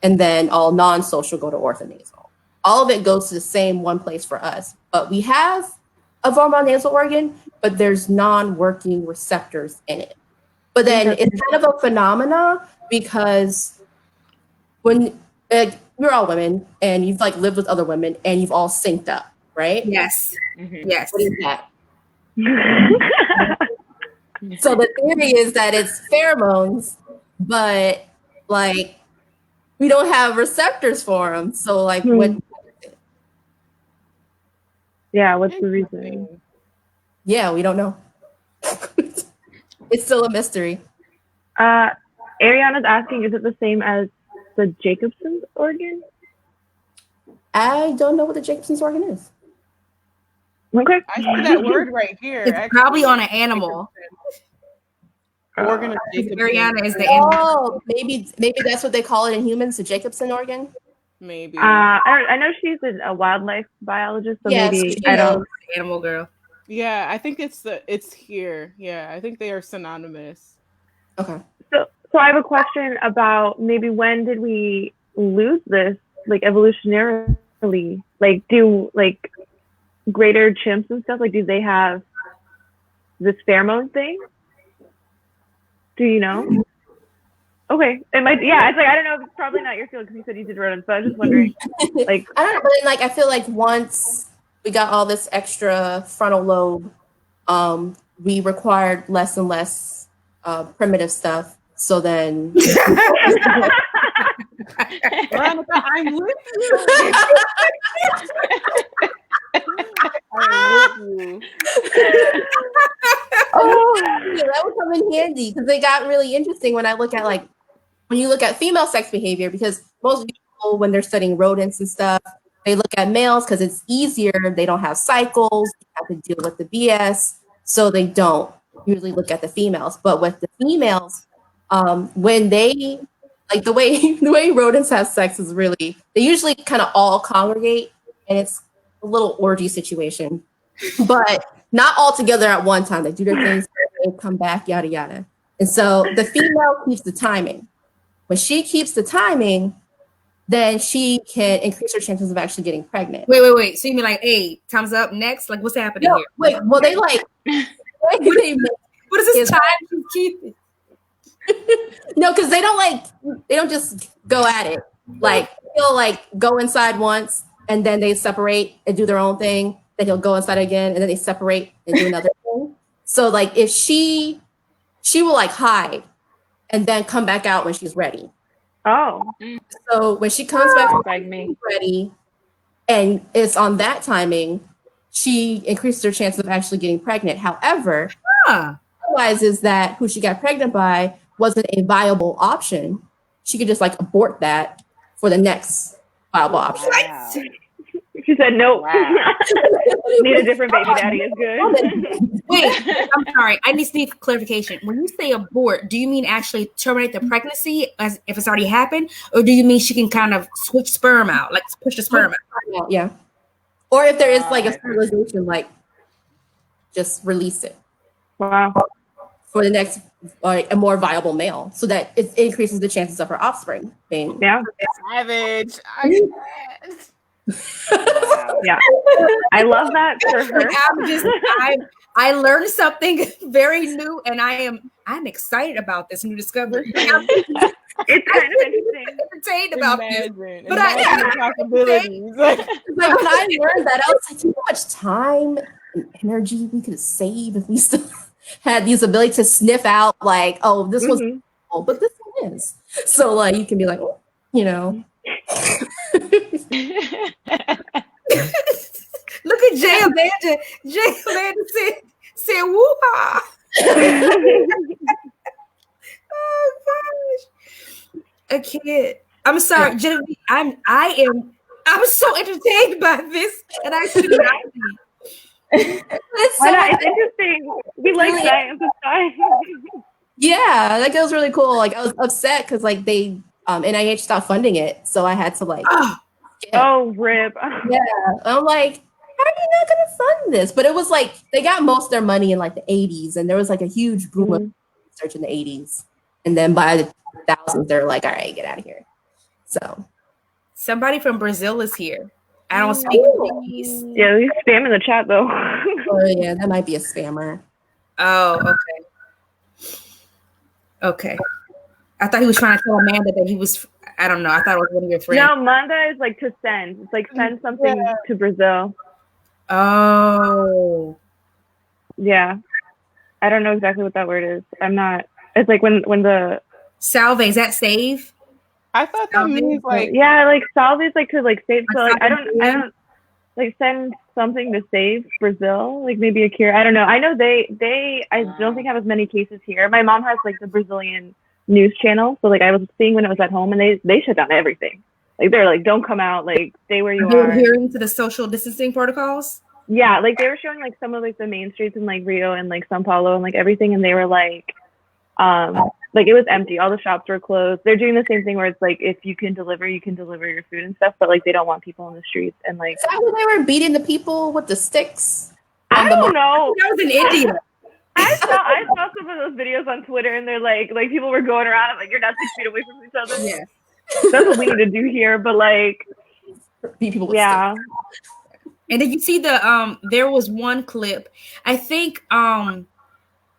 [SPEAKER 4] And then all non-social go to orthonasal. All of it goes to the same one place for us. But we have a vomeronasal organ, but there's non-working receptors in it. But then it's kind of a phenomena because when we're all women and you've like lived with other women and you've all synced up, right?
[SPEAKER 3] Yes. Mm-hmm. Yes.
[SPEAKER 4] What is that? So the theory is that it's pheromones, but like we don't have receptors for them. So like what?
[SPEAKER 2] Yeah, what's the reason?
[SPEAKER 4] Yeah, we don't know. It's still a mystery.
[SPEAKER 2] Ariana's asking, is it the same as the Jacobson's organ?
[SPEAKER 4] I don't know what the Jacobson's organ is.
[SPEAKER 2] Okay.
[SPEAKER 1] I see that word right here.
[SPEAKER 3] It's actually probably on an animal.
[SPEAKER 1] Organ of Jacobson.
[SPEAKER 3] Ariana is the animal.
[SPEAKER 4] Oh, maybe that's what they call it in humans, the Jacobson organ.
[SPEAKER 1] Maybe.
[SPEAKER 2] I know she's a wildlife biologist, so
[SPEAKER 4] yes,
[SPEAKER 2] maybe I don't.
[SPEAKER 3] Animal girl.
[SPEAKER 1] Yeah, I think it's here. Yeah, I think they are synonymous.
[SPEAKER 4] Okay.
[SPEAKER 2] So I have a question about maybe when did we lose this, like evolutionarily? Like do like greater chimps and stuff, like do they have this pheromone thing? Do you know? Okay, it might. Yeah, it's like I don't know. It's probably not your field because you said you did rodents, but I was just wondering. Like
[SPEAKER 4] I don't know, but then, like I feel like once we got all this extra frontal lobe, we required less and less primitive stuff. So then,
[SPEAKER 1] Veronica, I'm with you. I'm with you.
[SPEAKER 4] Oh, yeah, that would come in handy because they got really interesting when I look at like when you look at female sex behavior, because most people when they're studying rodents and stuff, they look at males because it's easier. They don't have cycles, they have to deal with the BS, so they don't usually look at the females. But with the females, when they like the way rodents have sex is really they usually kind of all congregate and it's a little orgy situation, but not all together at one time. They do their things, they come back, yada yada. And so the female keeps the timing. When she keeps the timing, then she can increase her chances of actually getting pregnant.
[SPEAKER 3] Wait. So you mean like, hey, time's up, next? Like, what's happening here?
[SPEAKER 4] Wait, well, they like,
[SPEAKER 3] What is this time you keep?
[SPEAKER 4] No, because they don't just go at it. Like, he'll like go inside once and then they separate and do their own thing. Then he'll go inside again and then they separate and do another thing. So like if she will like hide and then come back out when she's ready.
[SPEAKER 2] Oh.
[SPEAKER 4] So when she comes back
[SPEAKER 6] like me,
[SPEAKER 4] ready and it's on that timing, she increases her chance of actually getting pregnant. However, otherwise is that who she got pregnant by wasn't a viable option. She could just like abort that for the next viable option.
[SPEAKER 6] wow.
[SPEAKER 2] She said, nope.
[SPEAKER 6] Wow.
[SPEAKER 2] Need a different baby daddy is good.
[SPEAKER 3] Wait, I'm sorry. I need clarification. When you say abort, do you mean actually terminate the pregnancy as if it's already happened? Or do you mean she can kind of switch sperm out, like push the sperm out?
[SPEAKER 4] Yeah. Or if there is like a sterilization, like just release it.
[SPEAKER 2] Wow.
[SPEAKER 4] For the next, a more viable male, so that it increases the chances of her offspring being.
[SPEAKER 2] Yeah.
[SPEAKER 1] Savage.
[SPEAKER 6] Wow.
[SPEAKER 2] Yeah. I love that for her.
[SPEAKER 3] I learned something very new, and I'm excited about this new discovery.
[SPEAKER 2] It's kind of interesting.
[SPEAKER 3] Entertained about this, but
[SPEAKER 1] the possibilities.
[SPEAKER 4] Like when I learned that, I was like, you know how much time and energy we could save if we still had these ability to sniff out like, oh, this was, but this one is. So like you can be like, oh, you know.
[SPEAKER 3] Look at Jay Amanda. Jay Amanda said woo-ha. Oh gosh. A kid. I'm sorry, Genevieve. I'm so entertained by this, and I should not be.
[SPEAKER 2] It's interesting. We like science. It's fine.
[SPEAKER 4] Yeah, that was really cool. Like I was upset because like they NIH stopped funding it, so I had to like.
[SPEAKER 2] Oh, rip.
[SPEAKER 4] Yeah, I'm like, how are you not gonna fund this? But it was like they got most of their money in like the 80s, and there was like a huge boom of research in the 80s, and then by the thousands, they're like, all right, get out of here. So
[SPEAKER 3] somebody from Brazil is here. I don't speak Portuguese.
[SPEAKER 2] Yeah, we spam in the chat though.
[SPEAKER 4] Oh yeah, that might be a spammer.
[SPEAKER 3] Oh, okay. I thought he was trying to tell Amanda that he was. I don't know. I thought it was one of your friends.
[SPEAKER 2] No, manda is like to send. It's like send something to Brazil.
[SPEAKER 3] Oh.
[SPEAKER 2] Yeah. I don't know exactly what that word is. I'm not. It's like when the
[SPEAKER 3] salve, is that save?
[SPEAKER 1] I thought that means like
[SPEAKER 2] like salve is like to like save. So like I don't like send something to save Brazil, like maybe a cure. I don't know. I know they I don't think have as many cases here. My mom has like the Brazilian news channel, so like I was seeing when I was at home, and they shut down everything. Like they're like, don't come out, like stay where you are.
[SPEAKER 3] Adhering to the social distancing protocols.
[SPEAKER 2] Yeah, like they were showing like some of like the main streets in like Rio and like Sao Paulo and like everything, and they were like it was empty. All the shops were closed. They're doing the same thing where it's like if you can deliver your food and stuff, but like they don't want people in the streets and like.
[SPEAKER 4] Is that when they were beating the people with the sticks?
[SPEAKER 2] I don't know.
[SPEAKER 3] That was in India.
[SPEAKER 2] I saw some of those videos on Twitter, and they're like people were going around and like you're not 6 feet away from each other.
[SPEAKER 3] Yeah,
[SPEAKER 2] that's what we need to do here. But like,
[SPEAKER 4] beat people with
[SPEAKER 2] sticks.
[SPEAKER 3] And did you see there was one clip, I think,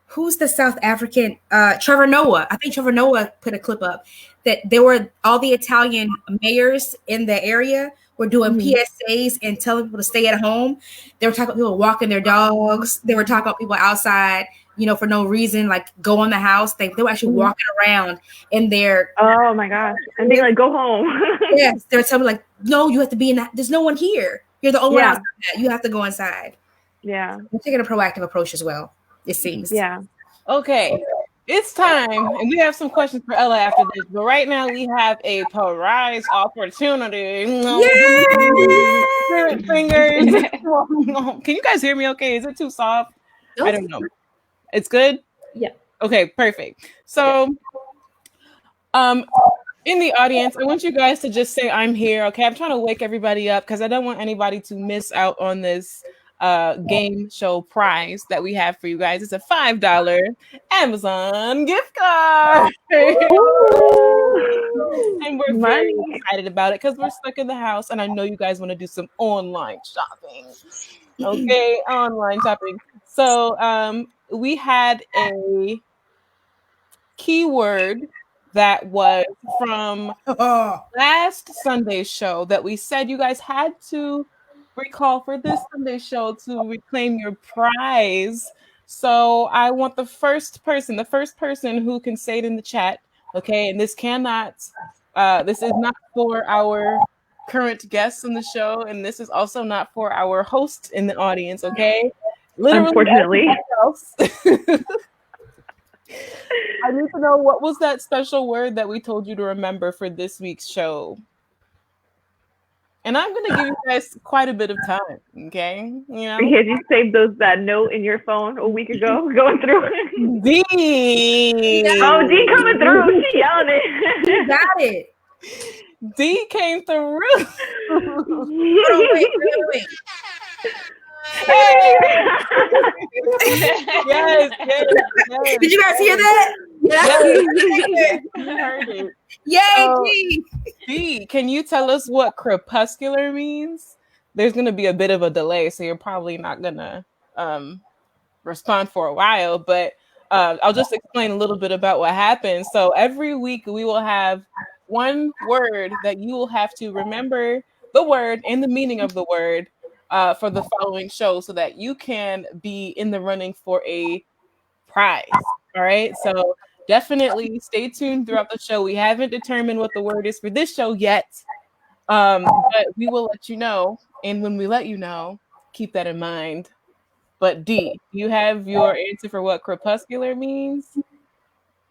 [SPEAKER 3] who's the South African, Trevor Noah. I think Trevor Noah put a clip up that there were all the Italian mayors in the area were doing PSAs and telling people to stay at home. They were talking about people walking their dogs. They were talking about people outside, for no reason, like go in the house. They were actually walking around in their.
[SPEAKER 2] Oh my gosh. And they like, go home.
[SPEAKER 3] Yes. They were telling me like, no, you have to be in that. There's no one here. You're the only one outside. You have to go inside.
[SPEAKER 2] Yeah.
[SPEAKER 3] We're taking a proactive approach as well, it seems.
[SPEAKER 2] Yeah.
[SPEAKER 1] Okay. It's time, and we have some questions for Ella after this. But right now, we have a prize opportunity. Fingers. Can you guys hear me? Okay, is it too soft? I don't know. It's good.
[SPEAKER 5] Yeah.
[SPEAKER 1] Okay. Perfect. So, in the audience, I want you guys to just say I'm here. Okay, I'm trying to wake everybody up because I don't want anybody to miss out on this game show prize that we have for you guys. It's a $5 Amazon gift card. And we're very excited about it because we're stuck in the house, and I know you guys want to do some online shopping. Okay, online shopping. So we had a keyword that was from last Sunday's show that we said you guys had to recall for this Sunday show to reclaim your prize. So I want the first person who can say it in the chat. Okay, and this is not for our current guests on the show, and this is also not for our host in the audience. Okay, literally,
[SPEAKER 2] unfortunately.
[SPEAKER 1] Else. I need to know, what was that special word that we told you to remember for this week's show? And I'm going to give you guys quite a bit of time, okay? You know?
[SPEAKER 2] Because you saved that note in your phone a week ago, going through.
[SPEAKER 1] D.
[SPEAKER 2] Oh, D coming through. She yelling it.
[SPEAKER 3] You got it.
[SPEAKER 1] D came through.
[SPEAKER 3] Wait.
[SPEAKER 1] Yes.
[SPEAKER 3] Did you guys hear that?
[SPEAKER 1] Yes. You heard it.
[SPEAKER 3] Yay,
[SPEAKER 1] D, can you tell us what crepuscular means? There's going to be a bit of a delay, so you're probably not going to respond for a while, but I'll just explain a little bit about what happens. So every week we will have one word that you will have to remember the word and the meaning of the word for the following show so that you can be in the running for a prize. All right. So definitely stay tuned throughout the show. We haven't determined what the word is for this show yet, but we will let you know. And when we let you know, keep that in mind. But D, do you have your answer for what crepuscular means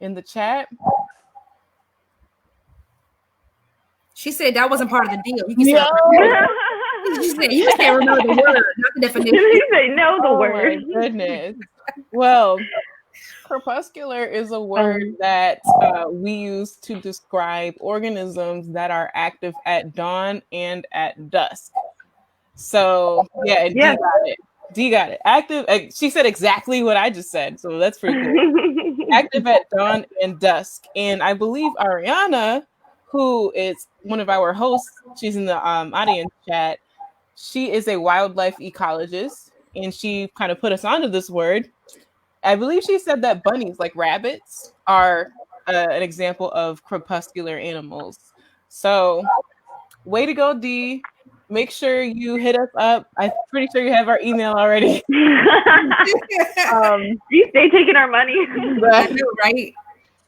[SPEAKER 1] in the chat?
[SPEAKER 3] She said that wasn't part of the deal. You can say you can't remember the word, not the definition.
[SPEAKER 2] You say no, the word.
[SPEAKER 1] My goodness. Well, crepuscular is a word that we use to describe organisms that are active at dawn and at dusk. So yeah. D got it. Active. She said exactly what I just said, so that's pretty cool. Active at dawn and dusk, and I believe Ariana, who is one of our hosts, she's in the audience chat. She is a wildlife ecologist, and she kind of put us onto this word. I believe she said that bunnies, like rabbits, are an example of crepuscular animals. So, way to go, D. Make sure you hit us up. I'm pretty sure you have our email already.
[SPEAKER 2] You stay taking our money.
[SPEAKER 3] Right?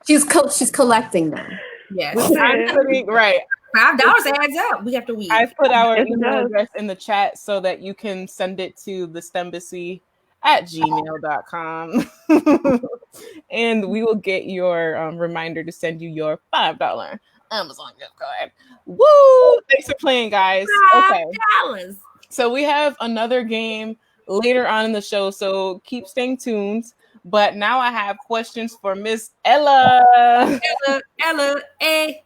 [SPEAKER 4] She's collecting them.
[SPEAKER 3] Yes.
[SPEAKER 1] Right.
[SPEAKER 3] $5 adds up. We have to weed.
[SPEAKER 1] I put our email address in the chat so that you can send it to the STEMbassy@gmail.com. And we will get your reminder to send you your $5 Amazon gift card. Woo! Thanks for playing, guys. Okay.
[SPEAKER 3] $5.
[SPEAKER 1] So we have another game later on in the show, so keep staying tuned. But now I have questions for Miss Ella.
[SPEAKER 3] Ella, A.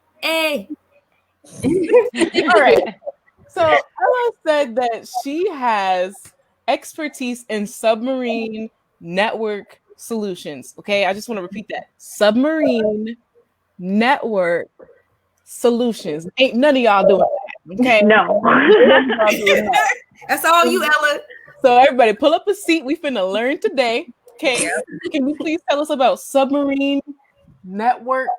[SPEAKER 1] All right. So Ella said that she has expertise in submarine network solutions. Okay, I just want to repeat that. Submarine network solutions. Ain't none of y'all doing that. Okay.
[SPEAKER 2] No.
[SPEAKER 3] That's all you, Ella.
[SPEAKER 1] So everybody pull up a seat. We finna learn today. Okay. Can you please tell us about submarine network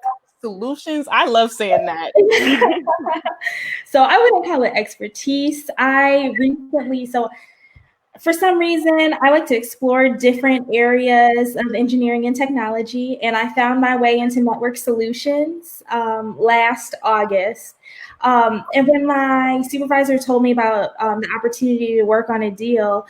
[SPEAKER 1] solutions? I love saying that.
[SPEAKER 5] So I wouldn't call it expertise. For some reason, I like to explore different areas of engineering and technology, and I found my way into network solutions last August. And when my supervisor told me about the opportunity to work on a deal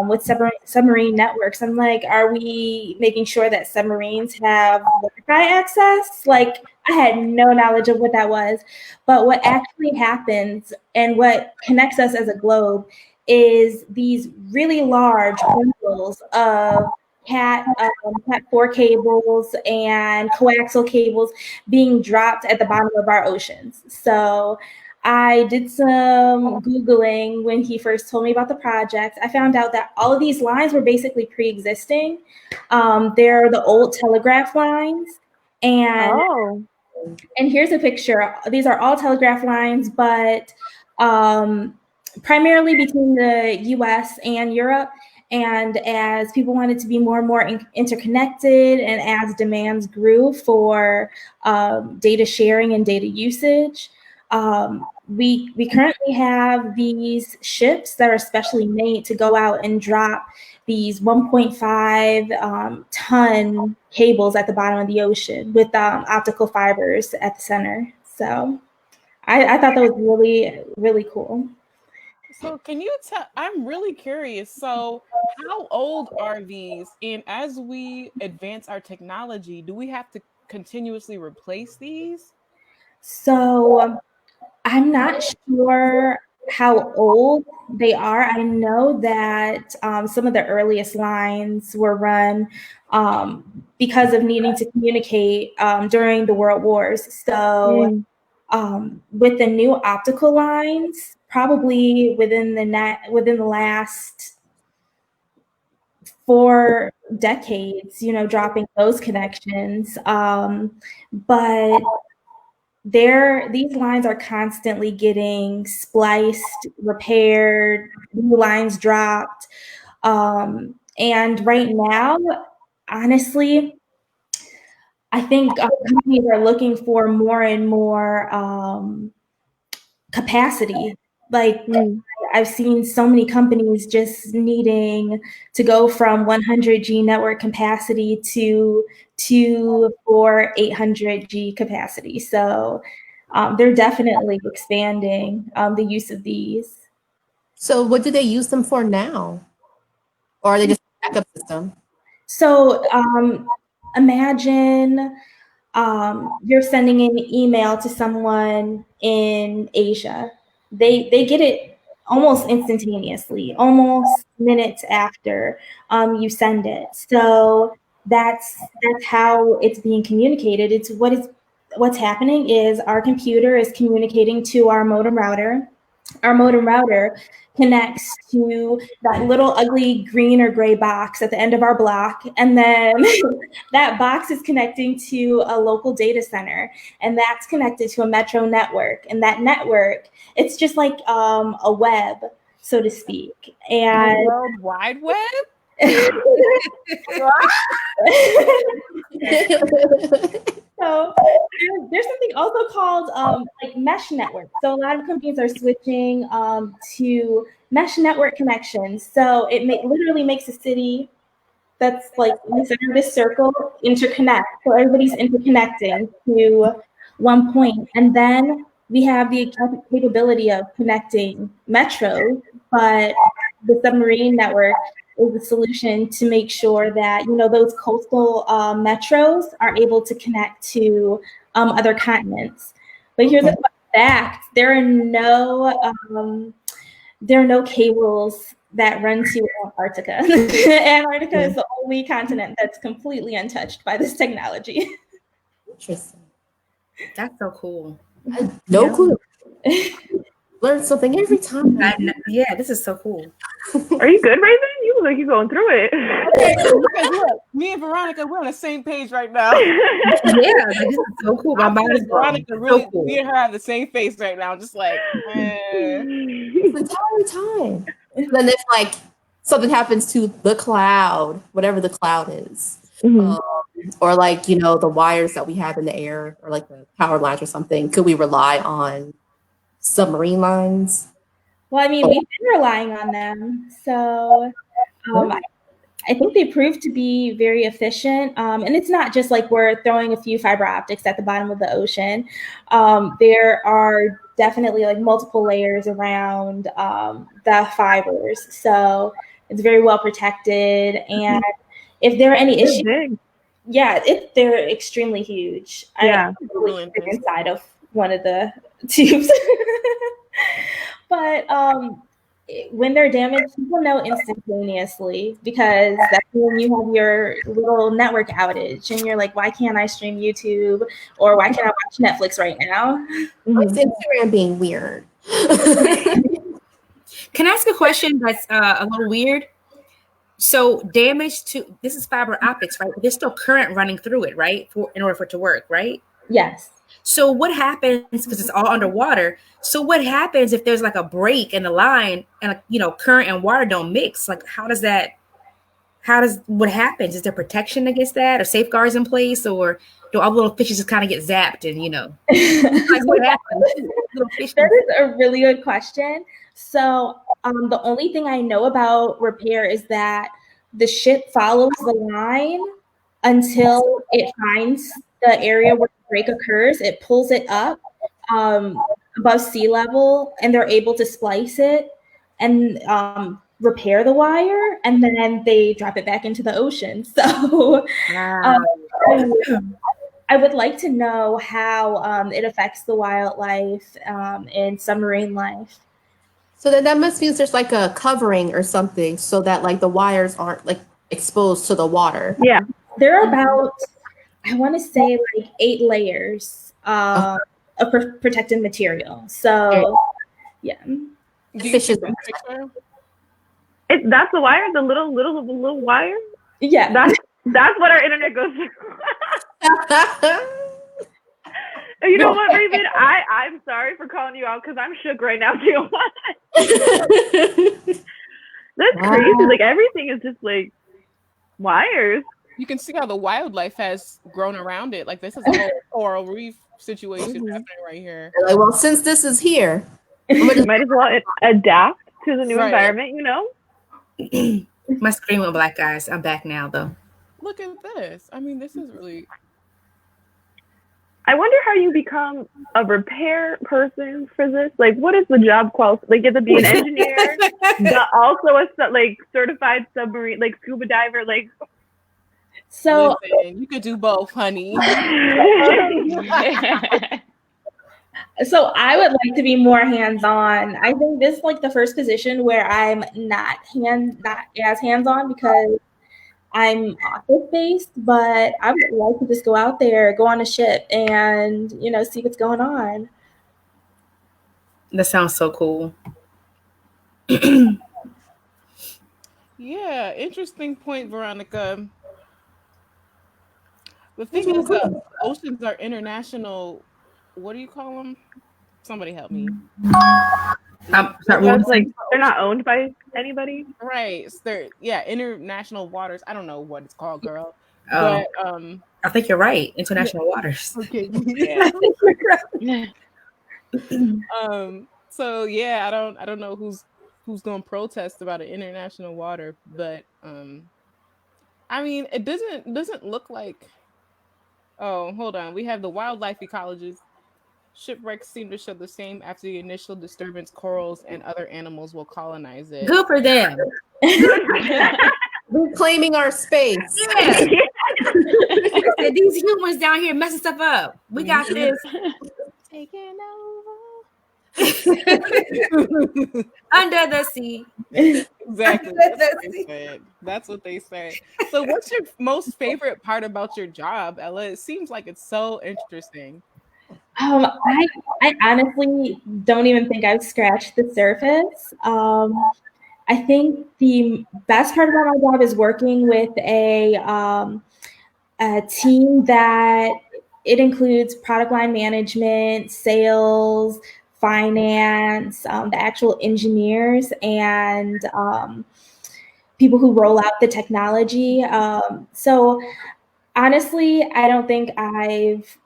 [SPEAKER 5] with submarine networks, I'm like, are we making sure that submarines have Wi-Fi access? Like, I had no knowledge of what that was. But what actually happens and what connects us as a globe is these really large bundles of Cat 4 cables and coaxial cables being dropped at the bottom of our oceans. So I did some Googling when he first told me about the project. I found out that all of these lines were basically pre-existing. They're the old telegraph lines. And here's a picture. These are all telegraph lines, but primarily between the US and Europe. And as people wanted to be more and more interconnected, and as demands grew for data sharing and data usage, we currently have these ships that are specially made to go out and drop these 1.5 ton cables at the bottom of the ocean with optical fibers at the center. So I thought that was really, really cool.
[SPEAKER 1] So can you tell, I'm really curious. So how old are these? And as we advance our technology, do we have to continuously replace these?
[SPEAKER 5] So I'm not sure how old they are. I know that some of the earliest lines were run because of needing to communicate during the World Wars. So with the new optical lines, probably within the last 4 decades, dropping those connections. But these lines are constantly getting spliced, repaired, new lines dropped. And right now, honestly, I think companies are looking for more and more capacity. Like I've seen so many companies just needing to go from 100G network capacity to 800G capacity. So they're definitely expanding the use of these.
[SPEAKER 4] So what do they use them for now? Or are they just a backup system?
[SPEAKER 5] So imagine you're sending an email to someone in Asia. They get it almost instantaneously, almost minutes after you send it. So that's how it's being communicated. What's happening is our computer is communicating to our modem router. Our modem router connects to that little ugly green or gray box at the end of our block. And then that box is connecting to a local data center, and that's connected to a metro network. And that network, it's just like a web, so to speak. And
[SPEAKER 1] the World Wide Web?
[SPEAKER 5] So there's something also called like mesh network. So a lot of companies are switching to mesh network connections. So it literally makes a city that's like in the center of this circle interconnect. So everybody's interconnecting to one point. And then we have the capability of connecting metros, but the submarine network is the solution to make sure that those coastal metros are able to connect to other continents. But here's a fact: there are no cables that run to Antarctica. Antarctica is the only continent that's completely untouched by this technology.
[SPEAKER 4] Interesting.
[SPEAKER 3] That's so cool.
[SPEAKER 4] No clue. Learn something every time.
[SPEAKER 3] Yeah, this is so cool.
[SPEAKER 2] Are you good, Raven? You look like you're going through it.
[SPEAKER 1] Because look, me and Veronica, we're on the same page right now.
[SPEAKER 3] Yeah, this is so cool. My mind is
[SPEAKER 1] Veronica really, so cool. Me and her have the same face right now, just like
[SPEAKER 4] the entire time. And then if like something happens to the cloud, whatever the cloud is, or like the wires that we have in the air, or like the power lines or something, could we rely on submarine lines?
[SPEAKER 5] Well, I mean, we've been relying on them, so I think they proved to be very efficient. And it's not just like we're throwing a few fiber optics at the bottom of the ocean. There are definitely like multiple layers around the fibers, so it's very well protected. And if there are any issues, they're extremely huge.
[SPEAKER 2] Yeah,
[SPEAKER 5] I really fit inside of one of the tubes. But when they're damaged, people know instantaneously because that's when you have your little network outage and you're like, why can't I stream YouTube or why can't I watch Netflix right now?
[SPEAKER 4] Why is Instagram being weird?
[SPEAKER 3] Can I ask a question that's a little weird? So damage to this is fiber optics, right? But there's still current running through it, right? In order for it to work, right?
[SPEAKER 5] Yes.
[SPEAKER 3] So what happens, because it's all underwater, so what happens if there's like a break in the line and current and water don't mix? Like what happens? Is there protection against that or safeguards in place, or do all the little fishes just kind of get zapped and like what happens?
[SPEAKER 5] That is a really good question. So the only thing I know about repair is that the ship follows the line until it finds the area where the break occurs. It pulls it up above sea level, and they're able to splice it and repair the wire, and then they drop it back into the ocean. So I would like to know how it affects the wildlife and submarine life.
[SPEAKER 4] So that must mean there's like a covering or something so that like the wires aren't like exposed to the water.
[SPEAKER 5] Yeah. There are about, I want to say like 8 layers of protective material. So yeah.
[SPEAKER 4] Fishes.
[SPEAKER 2] That's the wire, the little wire?
[SPEAKER 5] Yeah.
[SPEAKER 2] That's what our internet goes through. You know what, Raven? I'm sorry for calling you out because I'm shook right now too. That's crazy. Like everything is just like wires.
[SPEAKER 1] You can see how the wildlife has grown around it. Like this is a whole coral reef situation happening right here.
[SPEAKER 4] Like, well, since this is here,
[SPEAKER 2] might as well adapt to the new environment,
[SPEAKER 3] My screen went black, guys. I'm back now, though.
[SPEAKER 1] Look at this. I mean, this is really...
[SPEAKER 2] I wonder how you become a repair person for this. Like, what is the job qualification? Like, you have to be an engineer, but also a certified submarine, like scuba diver. Like,
[SPEAKER 1] so listen, you could do both, honey.
[SPEAKER 5] So I would like to be more hands-on. I think this is like the first position where I'm not as hands-on because I'm office-based, but I would like to just go out there, go on a ship and, see what's going on.
[SPEAKER 3] That sounds so cool.
[SPEAKER 1] Yeah, interesting point, Veronica. The thing is, oceans are international. What do you call them? Somebody help me.
[SPEAKER 2] Like they're not owned by anybody,
[SPEAKER 1] right? They're international waters. I don't know what it's called, girl.
[SPEAKER 3] Oh,
[SPEAKER 1] but
[SPEAKER 3] I think you're right. International waters.
[SPEAKER 1] Okay. So yeah, I don't know who's going to protest about an international water, but I mean, it doesn't look like. Oh, hold on. We have the wildlife ecologists. Shipwrecks seem to show the same after the initial disturbance. Corals and other animals will colonize it.
[SPEAKER 3] Good for them.
[SPEAKER 4] Reclaiming our space.
[SPEAKER 3] Yeah. These humans down here messing stuff up. We got this.
[SPEAKER 1] Taking
[SPEAKER 3] over. Under the sea.
[SPEAKER 1] Exactly. That's what they said. So what's your most favorite part about your job, Ella? It seems like it's so interesting.
[SPEAKER 5] I honestly don't even think I've scratched the surface. I think the best part about my job is working with a team that it includes product line management, sales, finance, the actual engineers, and people who roll out the technology. So honestly, I don't think I've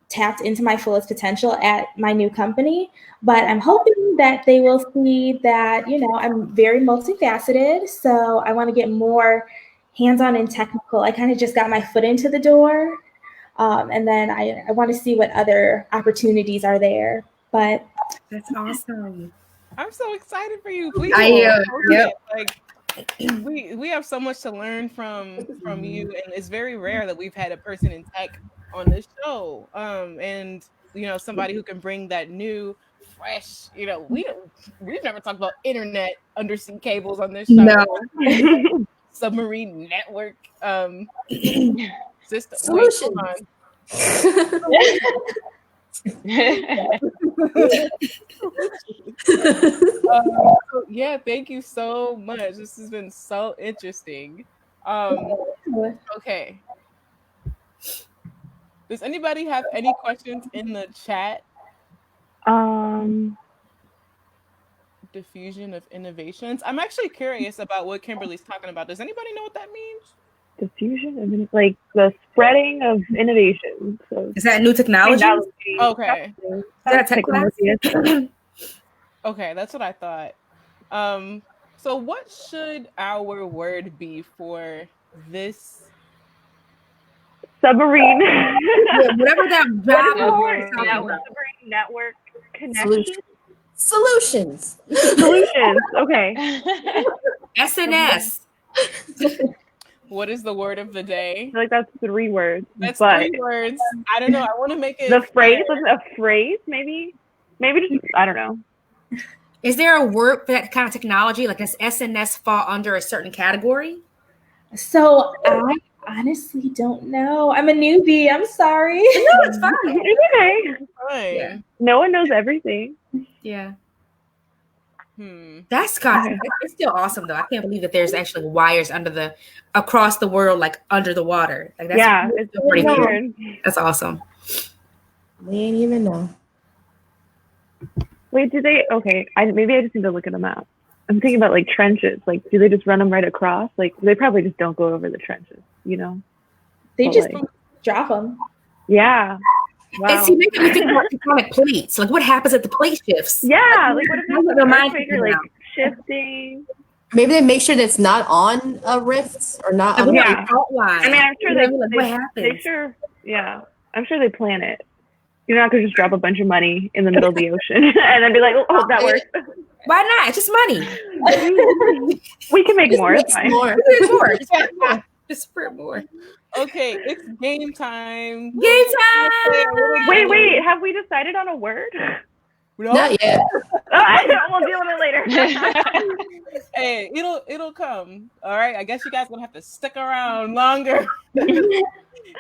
[SPEAKER 5] tapped into my fullest potential at my new company, but I'm hoping that they will see that, I'm very multifaceted. So I want to get more hands-on and technical. I kind of just got my foot into the door. And then I want to see what other opportunities are there. But
[SPEAKER 3] that's awesome.
[SPEAKER 1] I'm so excited for you. Please.
[SPEAKER 3] Yep.
[SPEAKER 1] Like we have so much to learn from you, and it's very rare that we've had a person in tech on this show, and somebody who can bring that new fresh. You know, we've never talked about internet undersea cables on this show.
[SPEAKER 3] No.
[SPEAKER 1] Submarine network system.
[SPEAKER 4] Solutions.
[SPEAKER 1] Wait, hold on. Yeah, thank you so much. This has been so interesting. Okay. Does anybody have any questions in the chat? Diffusion of innovations. I'm actually curious about what Kimberly's talking about. Does anybody know what that means?
[SPEAKER 2] Diffusion of like the spreading of innovation. So
[SPEAKER 3] Is that new technology?
[SPEAKER 1] Okay.
[SPEAKER 3] Is that a tech class?
[SPEAKER 1] Okay, that's what I thought. So what should our word be for this?
[SPEAKER 2] Submarine.
[SPEAKER 3] Yeah, whatever that
[SPEAKER 2] Submarine network connection.
[SPEAKER 4] Solutions.
[SPEAKER 2] Solutions. Okay.
[SPEAKER 3] SNS.
[SPEAKER 1] What is the word of the day?
[SPEAKER 2] I feel like that's 3 words.
[SPEAKER 1] That's
[SPEAKER 2] but
[SPEAKER 1] 3 words. I don't know. I want to make it
[SPEAKER 2] the phrase. Was it a phrase? Maybe just, I don't know.
[SPEAKER 3] Is there a word for that kind of technology? Like, does SNS fall under a certain category?
[SPEAKER 5] So I honestly don't know. I'm a newbie. I'm sorry.
[SPEAKER 3] No, it's fine.
[SPEAKER 2] It's okay.
[SPEAKER 1] Fine.
[SPEAKER 3] Yeah.
[SPEAKER 2] No one knows everything.
[SPEAKER 3] Yeah. That's kind of, it's still awesome though. I can't believe that there's actually wires across the world, like under the water. Like that's
[SPEAKER 2] it's
[SPEAKER 3] pretty
[SPEAKER 2] weird.
[SPEAKER 3] cool. That's awesome.
[SPEAKER 4] We ain't even know.
[SPEAKER 2] Wait, do they? Okay, maybe I just need to look at a map. I'm thinking about like trenches. Like, do they just run them right across? Like, they probably just don't go over the trenches. You know?
[SPEAKER 5] They
[SPEAKER 2] But,
[SPEAKER 5] just
[SPEAKER 2] like,
[SPEAKER 5] drop them.
[SPEAKER 2] yeah. Wow.
[SPEAKER 3] And see, making me think about tectonic plates. Like, what happens if the plate shifts?
[SPEAKER 2] Yeah, like what if there's
[SPEAKER 3] Like,
[SPEAKER 2] an
[SPEAKER 3] mind
[SPEAKER 2] earthquake or like shifting?
[SPEAKER 4] Maybe they make sure that it's not on a rift or not on
[SPEAKER 2] Yeah.
[SPEAKER 3] fault line.
[SPEAKER 2] I mean, I'm sure
[SPEAKER 3] Like,
[SPEAKER 2] they
[SPEAKER 3] what happens?
[SPEAKER 2] I'm sure they plan it. You're not gonna just drop a bunch of money in the middle of the ocean and then be like, oh, that works.
[SPEAKER 3] Why not? It's just money.
[SPEAKER 2] We can make more. It's
[SPEAKER 4] It's
[SPEAKER 2] fine.
[SPEAKER 4] more.
[SPEAKER 3] It's more. Just spread more.
[SPEAKER 1] Okay, it's game time.
[SPEAKER 3] Game time.
[SPEAKER 2] Wait. Have we decided on a word?
[SPEAKER 1] No?
[SPEAKER 4] Not yet.
[SPEAKER 2] We'll deal with it later.
[SPEAKER 1] Hey, it'll come. All right. I guess you guys gonna have to stick around longer.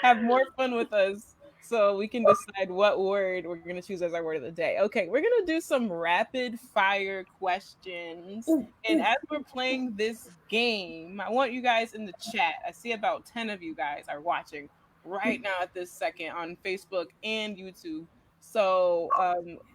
[SPEAKER 1] Have more fun with us so we can decide what word we're gonna choose as our word of the day. Okay, we're gonna do some rapid fire questions. And as we're playing this game, I want you guys in the chat. I see about 10 of you guys are watching right now at this second on Facebook and YouTube. So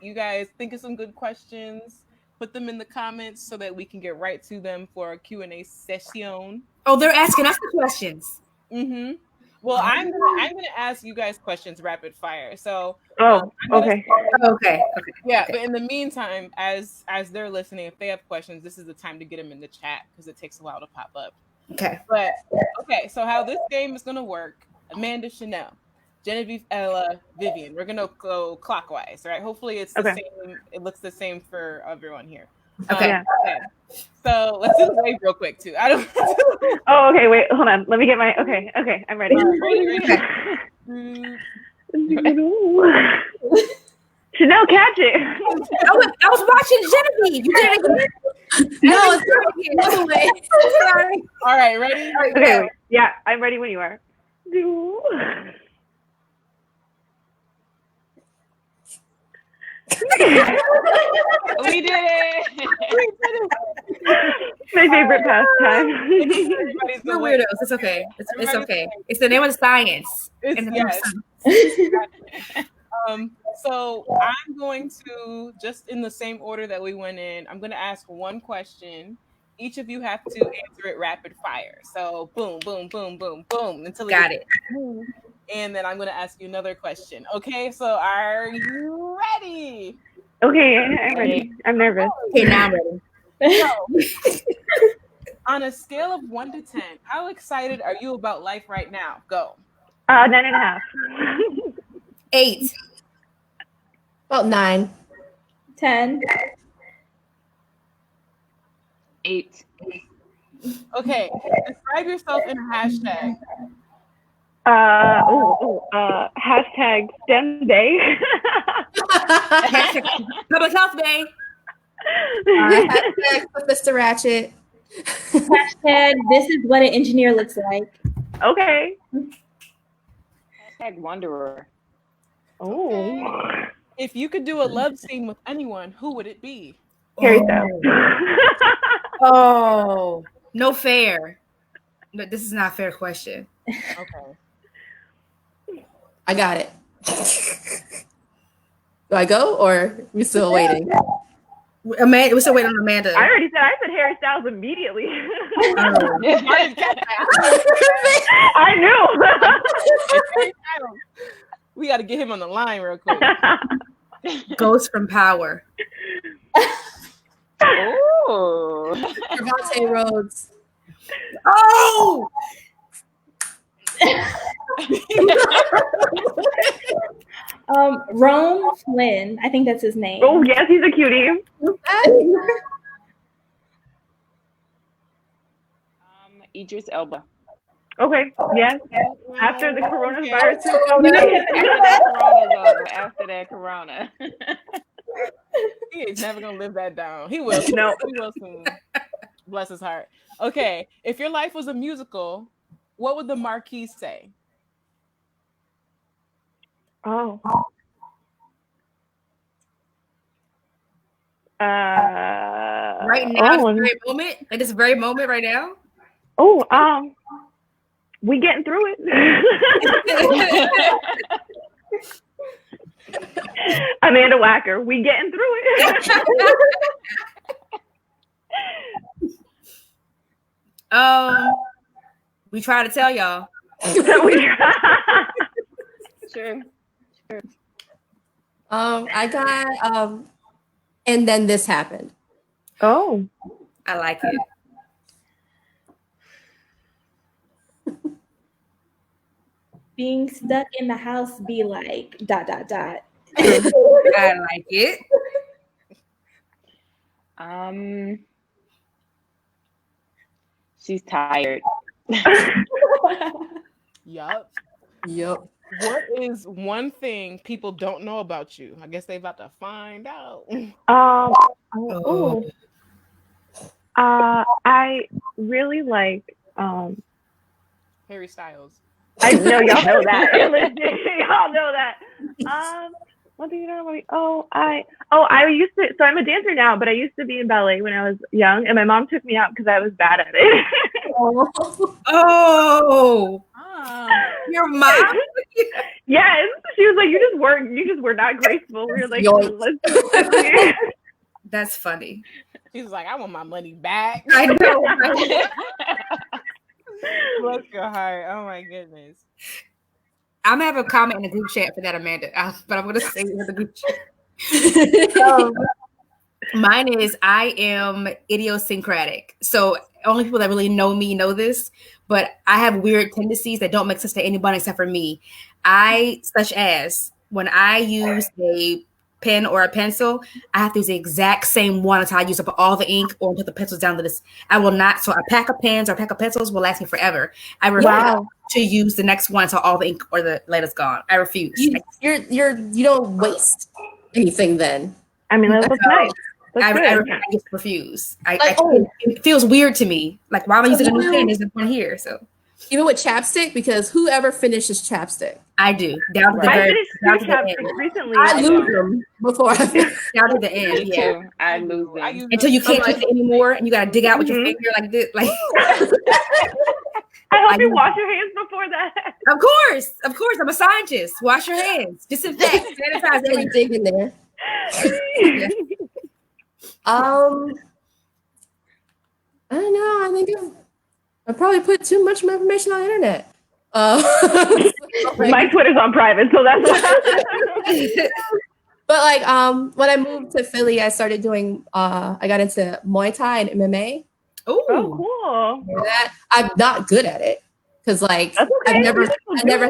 [SPEAKER 1] you guys think of some good questions, put them in the comments so that we can get right to them for a Q&A session.
[SPEAKER 3] Oh, they're asking us the questions.
[SPEAKER 1] Mm-hmm. Well, I'm gonna ask you guys questions rapid fire. So
[SPEAKER 2] okay.
[SPEAKER 3] Okay.
[SPEAKER 1] Yeah, but in the meantime, as they're listening, if they have questions, this is the time to get them in the chat because it takes a while to pop up.
[SPEAKER 3] Okay.
[SPEAKER 1] But okay, so how this game is gonna work: Amanda, Chanel, Genevieve, Ella, Vivian. We're gonna go clockwise, right? Hopefully, it's the same. It looks the same for everyone here.
[SPEAKER 3] Okay.
[SPEAKER 1] Okay. So let's do the wave real quick too. I don't.
[SPEAKER 2] Oh, okay. Wait, hold on. Let me get my. Okay. I'm ready. Chanel, catch it.
[SPEAKER 3] I was watching Genevieve. You did it again?
[SPEAKER 4] No, it's not the other way.
[SPEAKER 3] Sorry.
[SPEAKER 1] All right, ready?
[SPEAKER 2] Okay. Wait. Yeah, I'm ready when you are.
[SPEAKER 6] We did it.
[SPEAKER 2] My favorite pastime.
[SPEAKER 3] We're weirdos. It's okay. It's okay. It's the name of the science.
[SPEAKER 1] So I'm going to, just in the same order that we went in, I'm going to ask one question. Each of you have to answer it rapid fire. So boom, boom, boom, boom, boom. Until
[SPEAKER 3] Got it.
[SPEAKER 1] And then I'm going to ask you another question. Okay, so are you ready?
[SPEAKER 2] Okay, I'm ready. I'm nervous.
[SPEAKER 3] Okay, now I'm ready.
[SPEAKER 1] So, on a scale of 1 to 10, how excited are you about life right now? Go.
[SPEAKER 2] 9.5.
[SPEAKER 3] 8.
[SPEAKER 4] About 9.
[SPEAKER 5] 10.
[SPEAKER 6] 8.
[SPEAKER 1] Okay, describe yourself in a hashtag.
[SPEAKER 2] Hashtag STEM Day.
[SPEAKER 3] Hashtag Public Health Day.
[SPEAKER 4] Hashtag Mr. Ratchet.
[SPEAKER 5] Hashtag this is what an engineer looks like.
[SPEAKER 2] Okay.
[SPEAKER 6] Hashtag Wanderer.
[SPEAKER 2] Oh.
[SPEAKER 1] If you could do a love scene with anyone, who would it be?
[SPEAKER 2] Harry Styles.
[SPEAKER 3] Oh, no fair. No, this is not a fair question.
[SPEAKER 1] Okay.
[SPEAKER 4] I got it. Do I go or we still waiting?
[SPEAKER 3] Amanda, we're still waiting on Amanda.
[SPEAKER 2] I said Harry Styles immediately. I knew.
[SPEAKER 1] We got to get him on the line real quick.
[SPEAKER 3] Ghost from Power.
[SPEAKER 6] Oh.
[SPEAKER 4] Javante Rhodes.
[SPEAKER 3] Oh,
[SPEAKER 5] Rome Flynn. I think that's his name.
[SPEAKER 2] Oh yes, he's a cutie.
[SPEAKER 6] Idris Elba.
[SPEAKER 2] Okay. Yes. After the coronavirus.
[SPEAKER 6] After that corona.
[SPEAKER 1] He is never gonna live that down. He will.
[SPEAKER 2] No.
[SPEAKER 1] He will soon. Bless his heart. Okay, if your life was a musical, what would the marquee say?
[SPEAKER 2] Oh.
[SPEAKER 3] right now,
[SPEAKER 2] Oh,
[SPEAKER 3] this very moment, at this very moment, right now.
[SPEAKER 2] We getting through it. Amanda Wacker, we getting through it.
[SPEAKER 3] We try to tell y'all.
[SPEAKER 6] Sure.
[SPEAKER 4] I got and then this happened.
[SPEAKER 2] Oh.
[SPEAKER 3] I like it.
[SPEAKER 5] Being stuck in the house be like ...
[SPEAKER 3] I like it.
[SPEAKER 6] She's tired.
[SPEAKER 1] Yup.
[SPEAKER 4] Yep.
[SPEAKER 1] What is one thing people don't know about you? I guess they about to find out.
[SPEAKER 2] I really like
[SPEAKER 1] Harry Styles.
[SPEAKER 2] I know y'all know that. Y'all know that. One thing you don't know about me. I used to. So I'm a dancer now, but I used to be in ballet when I was young, and my mom took me out because I was bad at it.
[SPEAKER 3] Oh, your mom?
[SPEAKER 2] Yes, she was like, "You just were not graceful." We were like, "Let's do it."
[SPEAKER 3] That's funny.
[SPEAKER 1] She's like, I want my money back.
[SPEAKER 3] I know.
[SPEAKER 1] Bless your heart. Oh my goodness.
[SPEAKER 3] I'm gonna have a comment in the group chat for that, Amanda. But I'm gonna say it in the group chat. Mine is I am idiosyncratic. So only people that really know me know this, but I have weird tendencies that don't make sense to anybody except for me. Such as when I use a pen or a pencil, I have to use the exact same one until I use up all the ink or put the pencils down to this. I will not. So a pack of pens or a pack of pencils will last me forever. I refuse to use the next one until all the ink or the lead is gone. I refuse.
[SPEAKER 4] You don't waste anything then.
[SPEAKER 2] I mean, that looks nice.
[SPEAKER 3] I just refuse. It feels weird to me. Like, why am I using a new pen? There's one here. So
[SPEAKER 4] even with chapstick, because whoever finishes chapstick,
[SPEAKER 3] I do. Down to the
[SPEAKER 2] I
[SPEAKER 3] very
[SPEAKER 2] finished
[SPEAKER 3] down
[SPEAKER 2] two
[SPEAKER 3] to the
[SPEAKER 2] chapters
[SPEAKER 3] end.
[SPEAKER 2] recently.
[SPEAKER 4] I lose them before I
[SPEAKER 3] Down to the end.
[SPEAKER 6] Me
[SPEAKER 3] Yeah.
[SPEAKER 6] too. I lose them.
[SPEAKER 3] Until you can't use it anymore, and you gotta dig out with your finger like this. Like,
[SPEAKER 2] I hope you wash your hands before that.
[SPEAKER 3] of course, I'm a scientist. Wash your hands. Disinfect, sanitize everything.
[SPEAKER 4] dig in there.
[SPEAKER 3] Yeah.
[SPEAKER 4] I don't know. I think I probably put too much information on the internet.
[SPEAKER 2] My Twitter's on private, so that's why.
[SPEAKER 4] But like when I moved to Philly, I started doing I got into Muay Thai and MMA.
[SPEAKER 2] Oh, cool.
[SPEAKER 4] That I'm not good at it because like
[SPEAKER 2] Okay.
[SPEAKER 4] I never had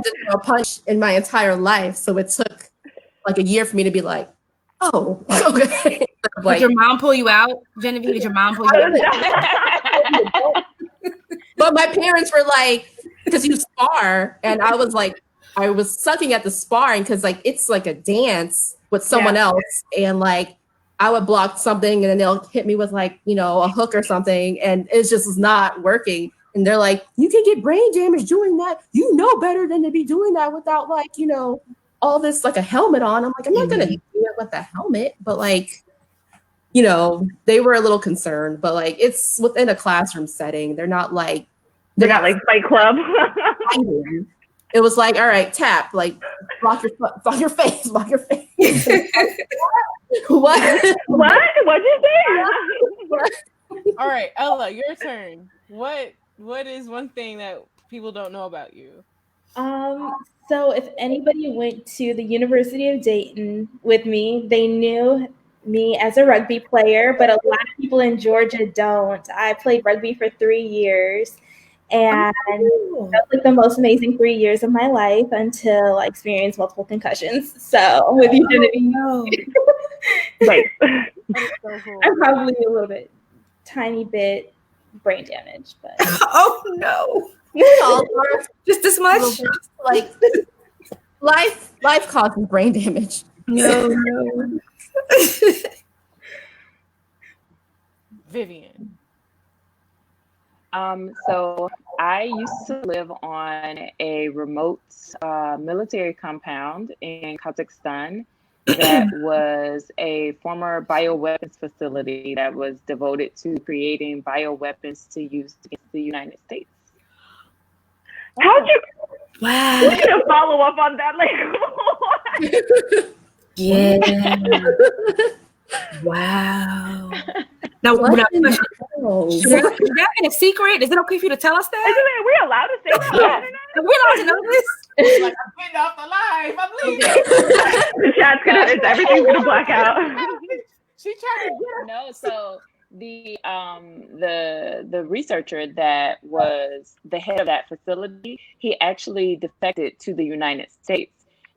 [SPEAKER 4] to throw a punch in my entire life, so it took like a year for me to be like, oh, okay.
[SPEAKER 3] Did your mom pull you out, Genevieve? Did your mom pull you out?
[SPEAKER 4] But my parents were like, because you spar, and I was like I was sucking at the sparring because like it's like a dance with someone else, and like I would block something and then they'll hit me with like, you know, a hook or something, and it's just not working. And they're like, you can get brain damage doing that. You know better than to be doing that without like, you know, all this like a helmet on. I'm like, I'm not gonna do it with a helmet, but like, you know, they were a little concerned, but like it's within a classroom setting. They're not like
[SPEAKER 2] not like Fight Club.
[SPEAKER 4] fighting. It was like, all right, tap, like block your face. What?
[SPEAKER 2] What'd you say?
[SPEAKER 1] All right, Ella, your turn. What is one thing that people don't know about you?
[SPEAKER 5] So if anybody went to the University of Dayton with me, they knew me as a rugby player, but a lot of people in Georgia don't. I played rugby for 3 years, and that was like the most amazing 3 years of my life until I experienced multiple concussions. So with Unity,
[SPEAKER 2] Right.
[SPEAKER 5] I'm probably a little bit, tiny bit brain damage, but
[SPEAKER 3] Oh no. Just this much?
[SPEAKER 4] Like life causes brain damage.
[SPEAKER 3] No.
[SPEAKER 1] Vivian.
[SPEAKER 6] So I used to live on a remote military compound in Kazakhstan that was a former bioweapons facility that was devoted to creating bioweapons to use against the United States.
[SPEAKER 2] How'd you?
[SPEAKER 3] Wow.
[SPEAKER 2] We're gonna follow up on that later.
[SPEAKER 3] Yeah. Wow. Now, question. Is that in a secret? Is it okay for you to tell us that?
[SPEAKER 2] Are we allowed to say that?
[SPEAKER 3] Are we allowed to know this?
[SPEAKER 1] Like, I'm getting off the live. I'm leaving.
[SPEAKER 2] The chat's everything's gonna black out.
[SPEAKER 1] She tried to
[SPEAKER 6] No, so the researcher that was the head of that facility, he actually defected to the United States.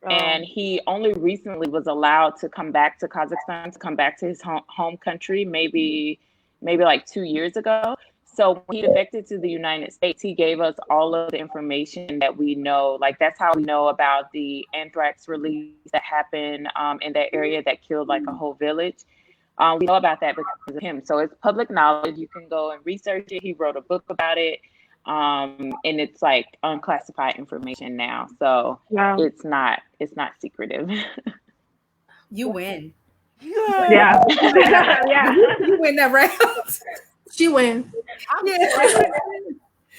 [SPEAKER 6] And he only recently was allowed to come back to Kazakhstan, to come back to his home country, maybe like 2 years ago. So when he defected to the United States, he gave us all of the information that we know. Like that's how we know about the anthrax release that happened in that area that killed like a whole village. We know about that because of him. So it's public knowledge. You can go and research it. He wrote a book about it. And it's like unclassified information now. So it's not secretive.
[SPEAKER 3] You win.
[SPEAKER 2] Yeah.
[SPEAKER 3] You win that round.
[SPEAKER 4] She win.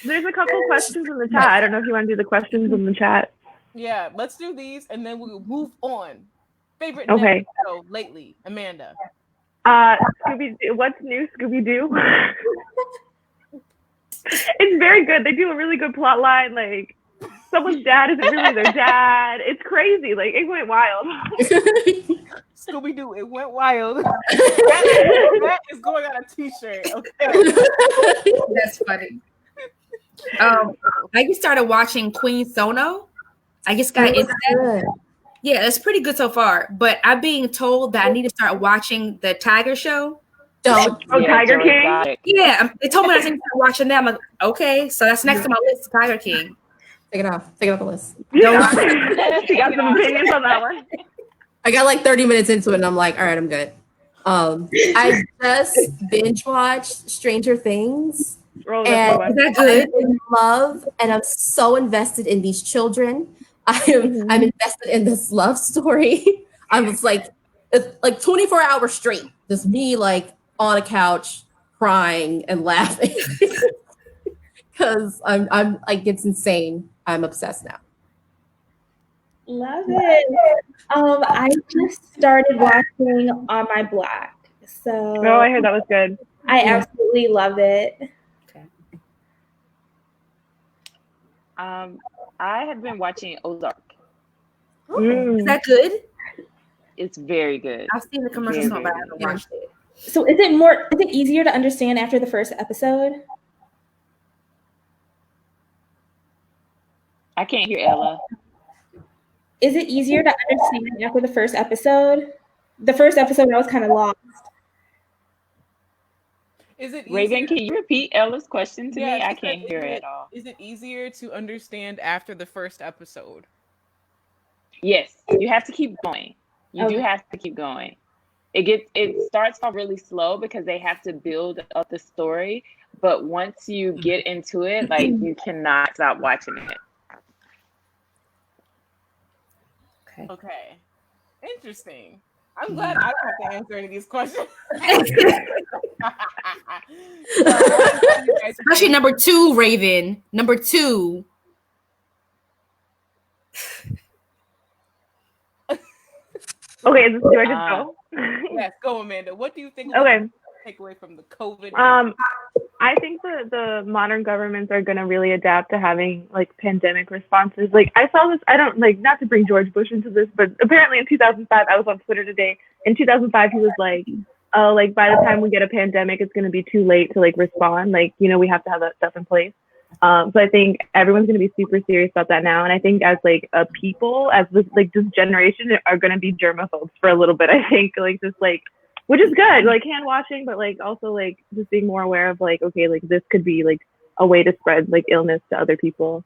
[SPEAKER 2] There's a couple questions in the chat. I don't know if you want to do the questions in the chat.
[SPEAKER 1] Yeah, let's do these and then we'll move on. Favorite show lately, Amanda.
[SPEAKER 2] Scooby-Doo. What's new, Scooby-Doo? It's very good. They do a really good plot line. Like someone's dad isn't really their dad. It's crazy. Like it went wild.
[SPEAKER 1] Scooby-Doo, it went wild. That is going on a t-shirt. Okay.
[SPEAKER 3] That's funny. I just started watching Queen Sono. I just got into that. Yeah, it's pretty good so far. But I'm being told that I need to start watching the Tiger Show.
[SPEAKER 2] Tiger King?
[SPEAKER 3] Yeah, they told me I didn't start watching that. I'm like, okay, so that's next on my list, Tiger King.
[SPEAKER 4] Take it off the list.
[SPEAKER 2] Yeah. She got some opinions on that one.
[SPEAKER 4] I got like 30 minutes into it and I'm like, all right, I'm good. I just binge watched Stranger Things. And I'm in love and I'm so invested in these children. I'm invested in this love story. I was like, it's like 24 hours straight. Just me like on a couch crying and laughing. Because I'm like, it's insane. I'm obsessed now.
[SPEAKER 5] Love it. I just started watching On My Black. So
[SPEAKER 2] I heard that was good.
[SPEAKER 5] I absolutely love it.
[SPEAKER 3] Okay.
[SPEAKER 6] I have been watching Ozark.
[SPEAKER 3] Is that good?
[SPEAKER 6] It's very good.
[SPEAKER 3] I've seen the commercials, but I haven't watched it.
[SPEAKER 5] So is it easier to understand after the first episode?
[SPEAKER 6] I can't hear Ella.
[SPEAKER 5] Is it easier to understand after the first episode? The first episode, I was kind of lost.
[SPEAKER 1] Is it
[SPEAKER 6] Reagan, can you repeat Ella's question to me? I
[SPEAKER 1] she
[SPEAKER 6] can't
[SPEAKER 1] said,
[SPEAKER 6] hear it at all.
[SPEAKER 1] Is it easier to understand after the first episode?
[SPEAKER 6] Yes, you have to keep going. You do have to keep going. It starts off really slow because they have to build up the story, but once you get into it, like you cannot stop watching it.
[SPEAKER 1] Okay. Interesting. I'm glad I don't have to answer any of these questions.
[SPEAKER 3] Especially number 2, Raven. Number 2.
[SPEAKER 2] Okay, do I just go?
[SPEAKER 1] Yes, go, Amanda. What do you think?
[SPEAKER 2] Okay.
[SPEAKER 1] Take away from the COVID.
[SPEAKER 2] I think the modern governments are going to really adapt to having like pandemic responses. Like I saw this, I don't like, not to bring George Bush into this, but apparently in 2005, I was on Twitter today. In 2005, he was like, oh, like by the time we get a pandemic, it's going to be too late to like respond. Like, you know, we have to have that stuff in place. So I think everyone's going to be super serious about that now. And I think as like a people, as this generation are going to be germaphobes for a little bit. I think like just like, which is good, like hand washing, but like also like just being more aware of like, okay, like this could be like a way to spread like illness to other people.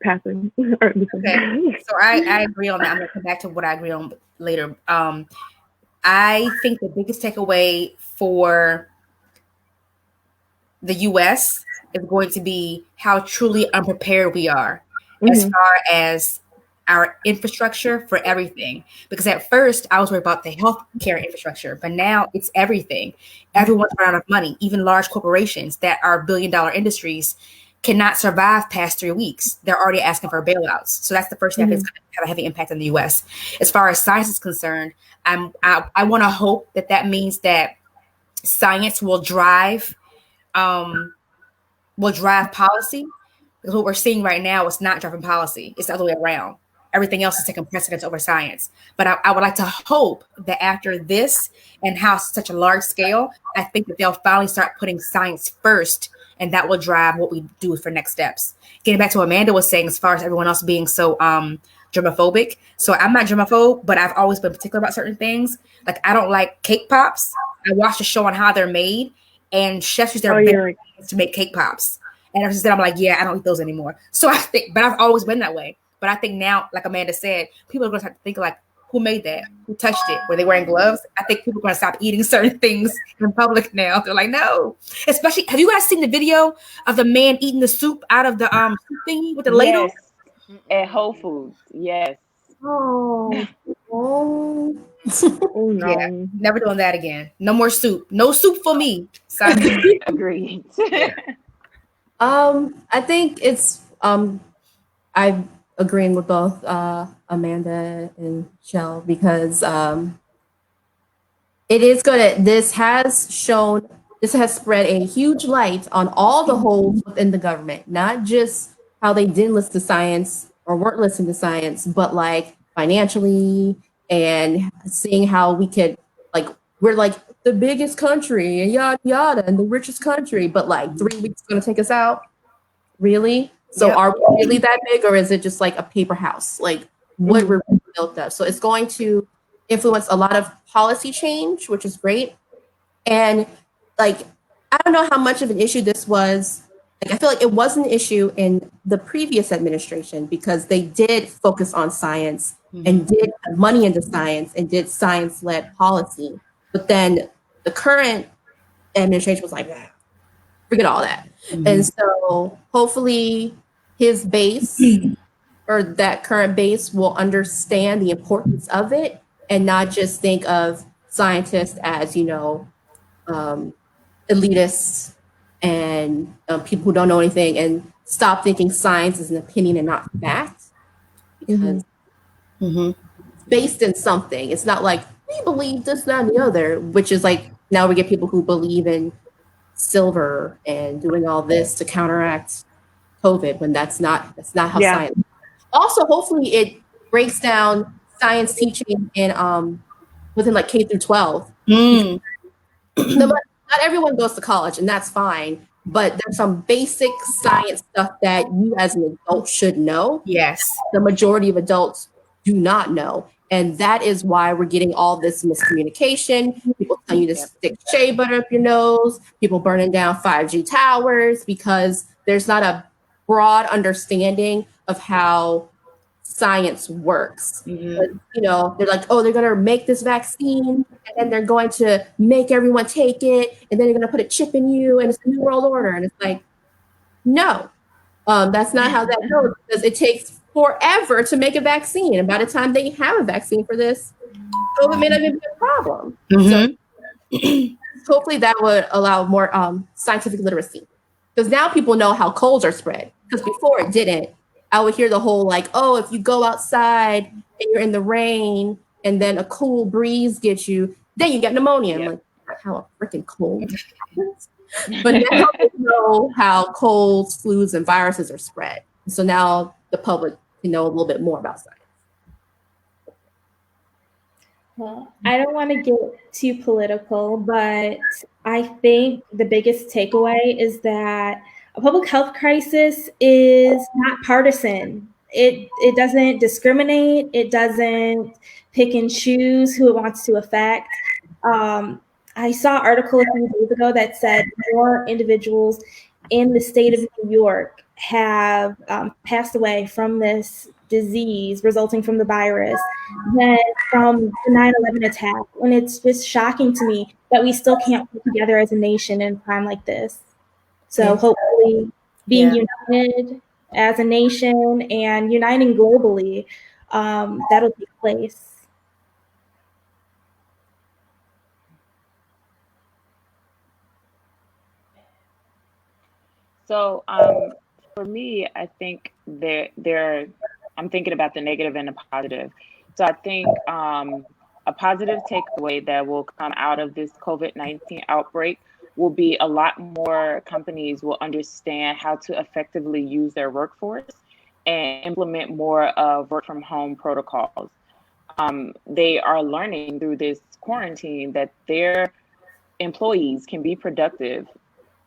[SPEAKER 2] Passing.
[SPEAKER 3] Okay, so I agree on that. I'm gonna come back to what I agree on later. I think the biggest takeaway for the U.S. is going to be how truly unprepared we are as far as our infrastructure for everything. Because at first I was worried about the healthcare infrastructure, but now it's everything. Everyone's run out of money. Even large corporations that are billion-dollar industries cannot survive past 3 weeks. They're already asking for bailouts. So that's the first thing that's going to have a heavy impact on the U.S. As far as science is concerned, I want to hope that means that science will drive policy. Because what we're seeing right now is not driving policy. It's the other way around. Everything else is taking precedence over science. But I would like to hope that after this and how such a large scale, I think that they'll finally start putting science first, and that will drive what we do for next steps. Getting back to what Amanda was saying, as far as everyone else being so germophobic. So I'm not germaphobe, but I've always been particular about certain things. Like I don't like cake pops. I watched a show on how they're made, and chefs use their hands to make cake pops. And ever since then, I'm like, yeah, I don't eat those anymore. So I think, but I've always been that way. But I think now, like Amanda said, people are going to have to think like, who made that? Who touched it? Were they wearing gloves? I think people are going to stop eating certain things in public now. They're like, no. Especially, have you guys seen the video of the man eating the soup out of the soup thingy with the ladle?
[SPEAKER 6] At Whole Foods, yes.
[SPEAKER 4] Oh.
[SPEAKER 2] Oh no.
[SPEAKER 3] Yeah, never doing that again. No more soup. No soup for me.
[SPEAKER 6] Agreed.
[SPEAKER 4] I think it's I'm agreeing with both Amanda and Shell because it is this has spread a huge light on all the holes within the government, not just how they didn't listen to science or weren't listening to science, but like financially and seeing how we could we're like the biggest country and yada yada and the richest country, but like 3 weeks is gonna take us out. Really? So are we really that big, or is it just like a paper house? Like what we're built of. So it's going to influence a lot of policy change, which is great. And like I don't know how much of an issue this was. Like I feel like it was an issue in the previous administration because they did focus on science and did put money into science and did science-led policy. But then the current administration was like, forget all that. And so hopefully his base or that current base will understand the importance of it and not just think of scientists as, elitists and people who don't know anything, and stop thinking science is an opinion and not fact. Because it's based in something. It's not like we believe this, that, and the other, which is like now we get people who believe in silver and doing all this to counteract COVID when that's not how science. Also, hopefully it breaks down science teaching in within like K through 12. Not everyone goes to college, and that's fine. But there's some basic science stuff that you as an adult should know.
[SPEAKER 3] Yes.
[SPEAKER 4] The majority of adults do not know. And that is why we're getting all this miscommunication. People tell you to stick shea butter up your nose. People burning down 5G towers because there's not a broad understanding of how science works.
[SPEAKER 3] Mhm.
[SPEAKER 4] They're like, oh, they're going to make this vaccine and then they're going to make everyone take it and then they're going to put a chip in you and it's a new world order. And it's like, no, that's not how that goes, because it takes forever to make a vaccine. And by the time they have a vaccine for this, COVID may not even be a problem.
[SPEAKER 3] Mhm.
[SPEAKER 4] So hopefully that would allow more scientific literacy. Because now people know how colds are spread. Because before it didn't. I would hear the whole like, oh, if you go outside and you're in the rain and then a cool breeze gets you, then you get pneumonia. I'm like, that's how a freaking cold happens. But now we know how colds, flus, and viruses are spread. So now the public can know a little bit more about science.
[SPEAKER 5] Well, I don't want to get too political, but I think the biggest takeaway is that a public health crisis is not partisan. It doesn't discriminate. It doesn't pick and choose who it wants to affect. I saw an article a few days ago that said more individuals in the state of New York have passed away from this disease resulting from the virus than from the 9/11 attack. And it's just shocking to me that we still can't work together as a nation in a time like this. So hopefully being united as a nation and uniting globally, that'll take place.
[SPEAKER 6] So for me, I think I'm thinking about the negative and the positive. So I think a positive takeaway that will come out of this COVID-19 outbreak will be a lot more companies will understand how to effectively use their workforce and implement more of work from home protocols. They are learning through this quarantine that their employees can be productive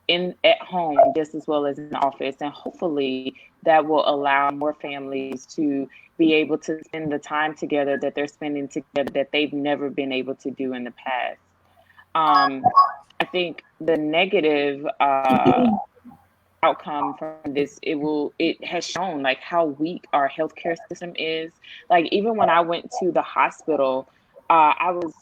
[SPEAKER 6] at home just as well as in the office, and hopefully that will allow more families to be able to spend the time together that they're spending together that they've never been able to do in the past. I think the negative outcome from this, it has shown like how weak our healthcare system is. Like even when I went to the hospital, I was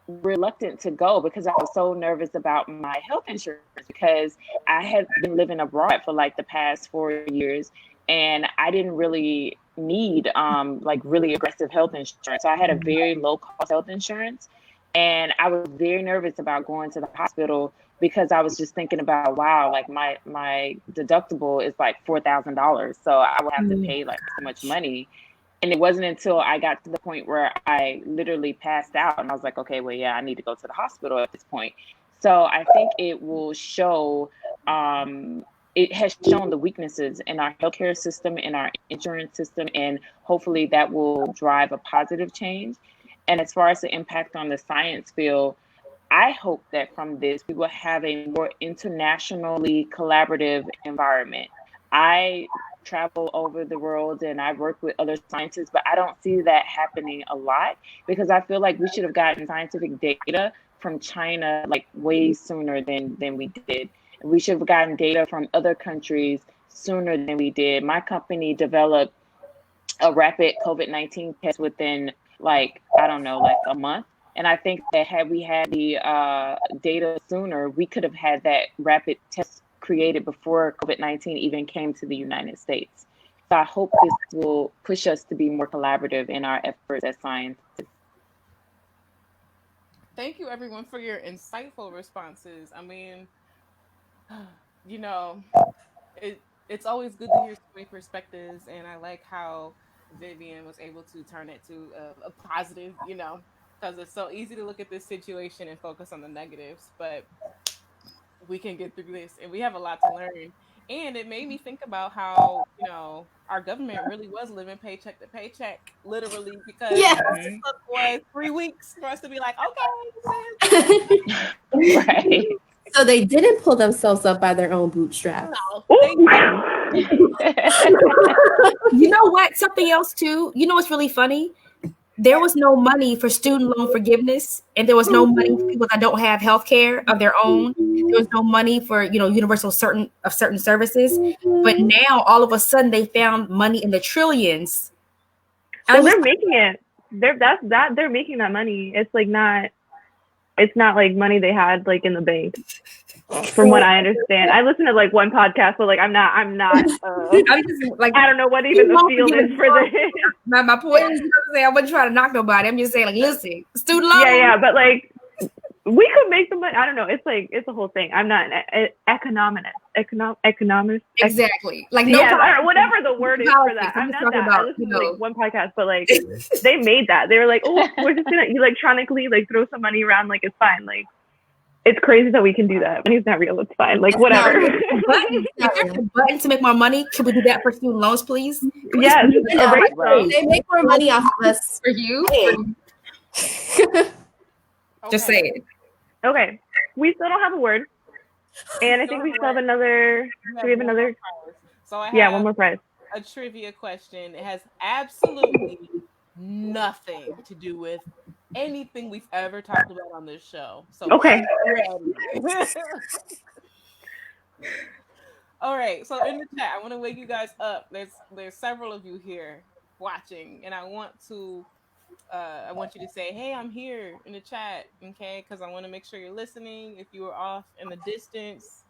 [SPEAKER 6] reluctant to go because I was so nervous about my health insurance, because I had been living abroad for like the past 4 years and I didn't really need like really aggressive health insurance. So I had a very low cost health insurance, and I was very nervous about going to the hospital because I was just thinking about, wow, like my deductible is like $4,000, so I would have to pay like so much money. And it wasn't until I got to the point where I literally passed out and I was like, okay, well, yeah, I need to go to the hospital at this point. So I think it will show, it has shown the weaknesses in our healthcare system, in our insurance system, and hopefully that will drive a positive change. And as far as the impact on the science field, I hope that from this, we will have a more internationally collaborative environment. I travel over the world and I work with other scientists, but I don't see that happening a lot, because I feel like we should have gotten scientific data from China like way sooner than we did. We should have gotten data from other countries sooner than we did. My company developed a rapid COVID-19 test within like, I don't know, like a month. And I think that had we had the data sooner, we could have had that rapid test created before COVID-19 even came to the United States. So I hope this will push us to be more collaborative in our efforts as scientists.
[SPEAKER 1] Thank you, everyone, for your insightful responses. I mean, you know, it's always good to hear so many perspectives, and I like how Vivian was able to turn it to a positive, because it's so easy to look at this situation and focus on the negatives, but we can get through this, and we have a lot to learn. And it made me think about how, our government really was living paycheck to paycheck, literally, because it took, what, 3 weeks for us to be like, okay.
[SPEAKER 6] Right.
[SPEAKER 4] So they didn't pull themselves up by their own bootstraps.
[SPEAKER 1] No, they didn't.
[SPEAKER 3] You know what? Something else too. You know what's really funny? there was no money for student loan forgiveness, and there was no money for people that don't have health care of their own. There was no money for, universal certain services. But now all of a sudden they found money in the trillions.
[SPEAKER 2] So they're making it. They're making that money. It's like not. It's not like money they had like in the bank. From what I understand, I listen to like one podcast, but like I'm not. I'm just, like, I don't know what even the field is for this.
[SPEAKER 3] My point is, I wasn't trying to knock nobody. I'm just saying, like, listen, student loan.
[SPEAKER 2] Yeah, but like we could make the money. I don't know. It's like it's a whole thing. I'm not an economist.
[SPEAKER 3] Exactly. Like
[SPEAKER 2] whatever the word is for that. I'm not that. I listen to like one podcast, but like they made that. They were like, oh, we're just gonna electronically like throw some money around. Like it's fine. Like. It's crazy that we can do that. Money's not real. It's fine. Like, whatever.
[SPEAKER 3] If there's a button to make more money, can we do that for student loans, please?
[SPEAKER 2] Yes.
[SPEAKER 4] They make more money off of us.
[SPEAKER 3] For you? Just say it.
[SPEAKER 2] Okay. We still don't have a word. And I think we still have another. Do we have another?
[SPEAKER 1] So I have
[SPEAKER 2] one more prize.
[SPEAKER 1] A trivia question. It has absolutely nothing to do with anything we've ever talked about on this show. So
[SPEAKER 2] okay.
[SPEAKER 1] All right. So in the chat, I want to wake you guys up. There's several of you here watching, and I want you to say, "Hey, I'm here" in the chat, okay? Because I want to make sure you're listening. If you were off in the distance,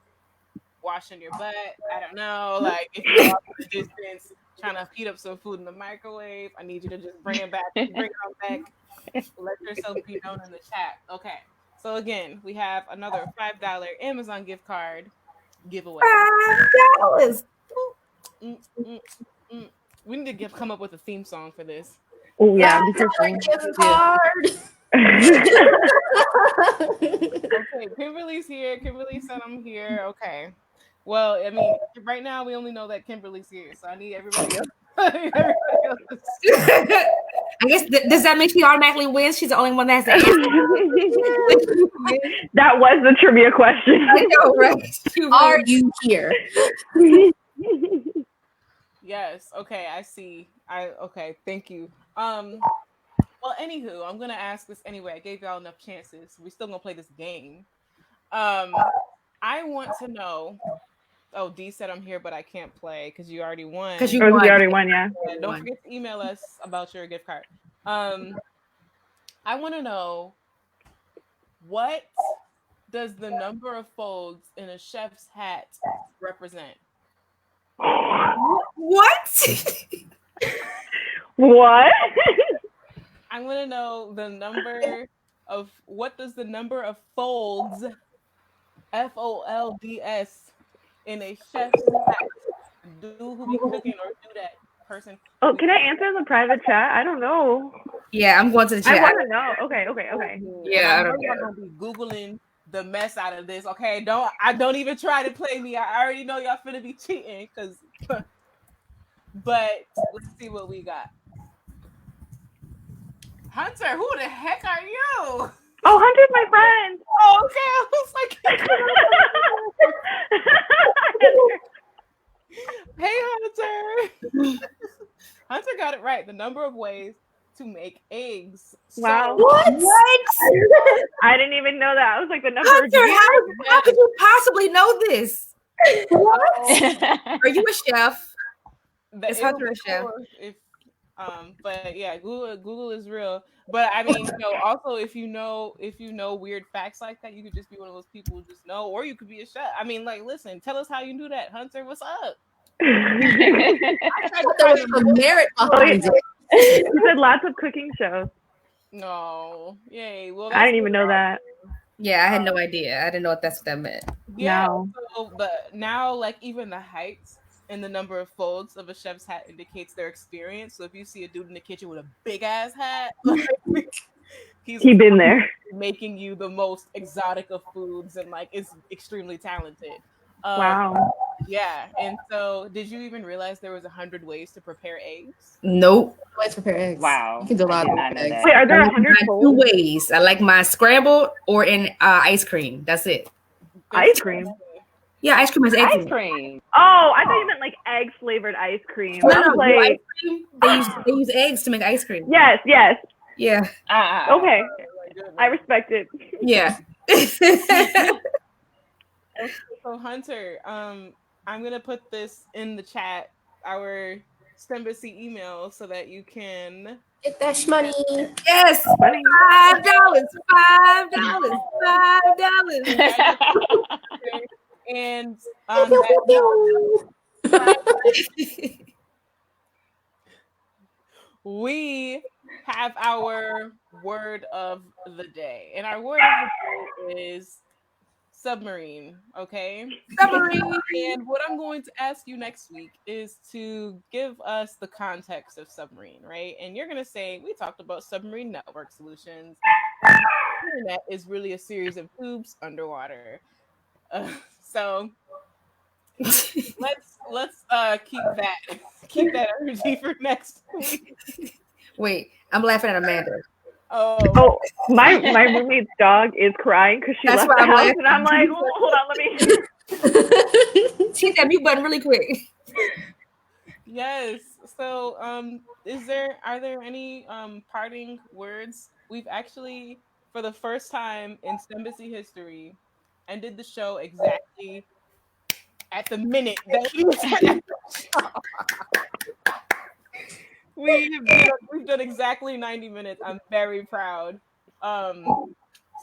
[SPEAKER 1] washing your butt, I don't know, like if you're off in the distance trying to heat up some food in the microwave, I need you to just bring it back. Let yourself be known in the chat. Okay. So again, we have another $5 Amazon gift card giveaway.
[SPEAKER 3] $5.
[SPEAKER 1] We need to come up with a theme song for this.
[SPEAKER 2] Oh yeah.
[SPEAKER 4] Gift card.
[SPEAKER 1] Okay, Kimberly's here. Kimberly said I'm here. Okay. Well, I mean, right now we only know that Kimberly's here, so I need everybody else. I
[SPEAKER 3] guess does that mean she automatically wins? She's the only one that has to answer.
[SPEAKER 2] That was the trivia question.
[SPEAKER 3] I know, right?
[SPEAKER 4] Are you here?
[SPEAKER 1] Yes. Okay, I see. Okay, thank you. Well, anywho, I'm gonna ask this anyway. I gave y'all enough chances. We're still gonna play this game. I want to know. Oh, D said I'm here, but I can't play because you already won.
[SPEAKER 3] Because you
[SPEAKER 2] already won, yeah.
[SPEAKER 1] Don't forget to email us about your gift card. I want to know, what does the number of folds in a chef's hat represent?
[SPEAKER 3] What?
[SPEAKER 2] What?
[SPEAKER 1] I want to know what does the number of folds, FOLDS, in a chef's hat do who be cooking or do that person?
[SPEAKER 2] Oh, can I answer in the private chat? I don't know.
[SPEAKER 3] Yeah, I'm going to the chat.
[SPEAKER 2] I want to know. Okay.
[SPEAKER 3] Yeah,
[SPEAKER 1] I know y'all gonna be Googling the mess out of this. Okay, don't even try to play me. I already know y'all finna be cheating, but let's see what we got. Hunter, who the heck are you?
[SPEAKER 2] Oh, Hunter's my friend.
[SPEAKER 1] Oh, okay. I was like, hey, Hunter. Hunter got it right. The number of ways to make eggs.
[SPEAKER 2] Wow.
[SPEAKER 1] So,
[SPEAKER 3] what?
[SPEAKER 2] I didn't even know that. I was like, the number
[SPEAKER 3] Hunter,
[SPEAKER 2] of
[SPEAKER 3] how could you possibly know this? What? Are you a chef? Is Hunter a chef?
[SPEAKER 1] But yeah, Google is real. But I mean, also if you know weird facts like that, you could just be one of those people who just know, or you could be a chef. I mean, like, listen, tell us how you do that, Hunter. What's up?
[SPEAKER 4] I thought there was some merit behind it.
[SPEAKER 2] You said lots of cooking shows.
[SPEAKER 1] No, yay! Well,
[SPEAKER 2] I didn't even know that.
[SPEAKER 3] Yeah, I had no idea. I didn't know what that meant.
[SPEAKER 1] Yeah.
[SPEAKER 2] No.
[SPEAKER 1] So, but now, like, even the heights and the number of folds of a chef's hat indicates their experience. So if you see a dude in the kitchen with a big ass hat, like, he's
[SPEAKER 2] been there
[SPEAKER 1] making you the most exotic of foods and like is extremely talented.
[SPEAKER 2] Wow.
[SPEAKER 1] Yeah. And so did you even realize there was 100 ways to prepare eggs?
[SPEAKER 3] Nope.
[SPEAKER 4] Ways to prepare eggs.
[SPEAKER 6] Wow.
[SPEAKER 4] You can do a lot of eggs.
[SPEAKER 2] Wait, are there 100
[SPEAKER 3] two ways? I like mine scrambled or in ice cream. That's it.
[SPEAKER 2] Ice cream?
[SPEAKER 3] Yeah, ice cream is egg
[SPEAKER 6] Ice cream.
[SPEAKER 2] Oh, I thought you meant like egg flavored ice cream.
[SPEAKER 3] No,
[SPEAKER 2] like,
[SPEAKER 3] ice cream, they use eggs to make ice cream.
[SPEAKER 2] Yes.
[SPEAKER 3] Yeah.
[SPEAKER 2] Okay, I respect it.
[SPEAKER 3] Yeah.
[SPEAKER 1] Okay, so Hunter, I'm gonna put this in the chat, our STEMbassy email, so that you can.
[SPEAKER 4] Get that money.
[SPEAKER 3] Yes.
[SPEAKER 2] Funny.
[SPEAKER 3] $5.
[SPEAKER 1] And on that note, we have our word of the day, and our word of the day is submarine. Okay.
[SPEAKER 3] Submarine.
[SPEAKER 1] And what I'm going to ask you next week is to give us the context of submarine, right? And you're going to say, we talked about submarine network solutions. The internet is really a series of tubes underwater. So let's keep that energy for next week.
[SPEAKER 3] Wait, I'm laughing at Amanda.
[SPEAKER 2] Oh, my roommate's dog is crying because she
[SPEAKER 3] That's
[SPEAKER 2] left
[SPEAKER 3] why
[SPEAKER 2] the
[SPEAKER 3] I'm
[SPEAKER 2] house,
[SPEAKER 3] laughing.
[SPEAKER 2] and I'm like, oh, hold on, let me.
[SPEAKER 3] Hit that mute button really quick.
[SPEAKER 1] Yes. So, are there any parting words? We've actually, for the first time in STEMbassy history, ended the show exactly at the minute that we said we've done exactly 90 minutes. I'm very proud.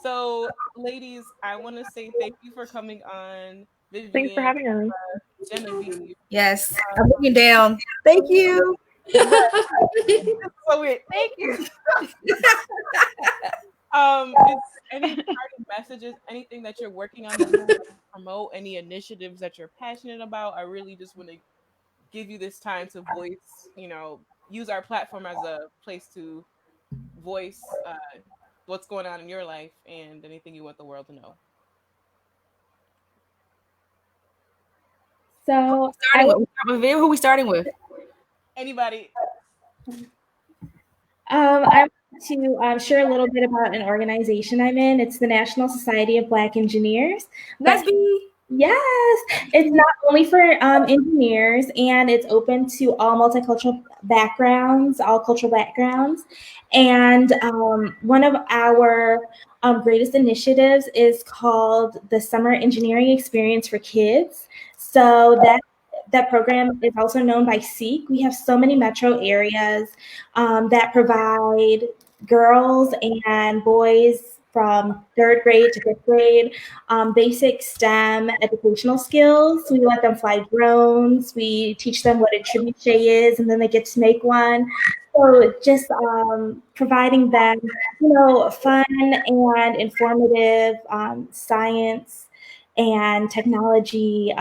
[SPEAKER 1] So ladies, I want to say thank you for coming on. Vivian,
[SPEAKER 2] Thanks for having us.
[SPEAKER 1] Genevieve.
[SPEAKER 3] Yes, I'm looking down. Thank you.
[SPEAKER 1] So weird. Thank you. Is any parting messages, anything that you're working on that you want to promote, any initiatives that you're passionate about? I really just want to give you this time to voice, use our platform as a place to voice what's going on in your life and anything you want the world to know.
[SPEAKER 5] So
[SPEAKER 3] Who are we starting with?
[SPEAKER 1] Anybody?
[SPEAKER 5] I want to share a little bit about an organization I'm in. It's the National Society of Black Engineers.
[SPEAKER 3] Let's be.
[SPEAKER 5] Yes, it's not only for engineers, and it's open to all multicultural backgrounds, all cultural backgrounds. And one of our greatest initiatives is called the Summer Engineering Experience for Kids. So that program is also known by SEEK. We have so many metro areas that provide girls and boys from 3rd grade to 5th grade basic STEM educational skills. We let them fly drones. We teach them what a trebuchet is, and then they get to make one. So just providing them, fun and informative science and technology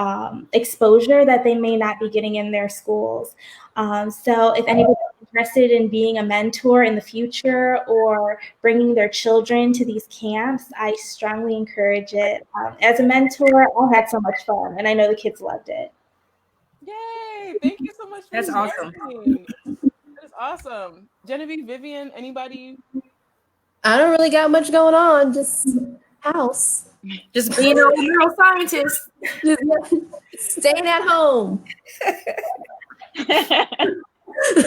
[SPEAKER 5] exposure that they may not be getting in their schools. So if anybody's interested in being a mentor in the future or bringing their children to these camps, I strongly encourage it. As a mentor, I had so much fun, and I know the kids loved it.
[SPEAKER 1] Yay! Thank you so much for
[SPEAKER 3] That's awesome.
[SPEAKER 1] That is awesome. Genevieve, Vivian, anybody?
[SPEAKER 4] I don't really got much going on. Just house.
[SPEAKER 3] Just being a neuroscientist.
[SPEAKER 4] Just staying at home.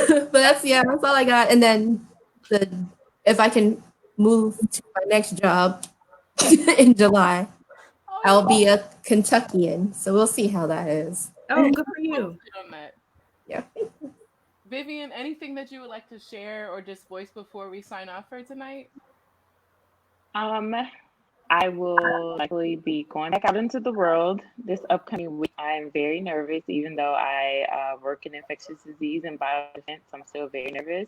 [SPEAKER 4] But that's all I got. And then if I can move to my next job in July, I'll be a Kentuckian. So we'll see how that is.
[SPEAKER 3] Oh, good for you.
[SPEAKER 1] On that.
[SPEAKER 4] Yeah.
[SPEAKER 1] Vivian, anything that you would like to share or just voice before we sign off for tonight?
[SPEAKER 6] I will likely be going back out into the world this upcoming week. I'm very nervous, even though I work in infectious disease and biodefense. I'm still very nervous.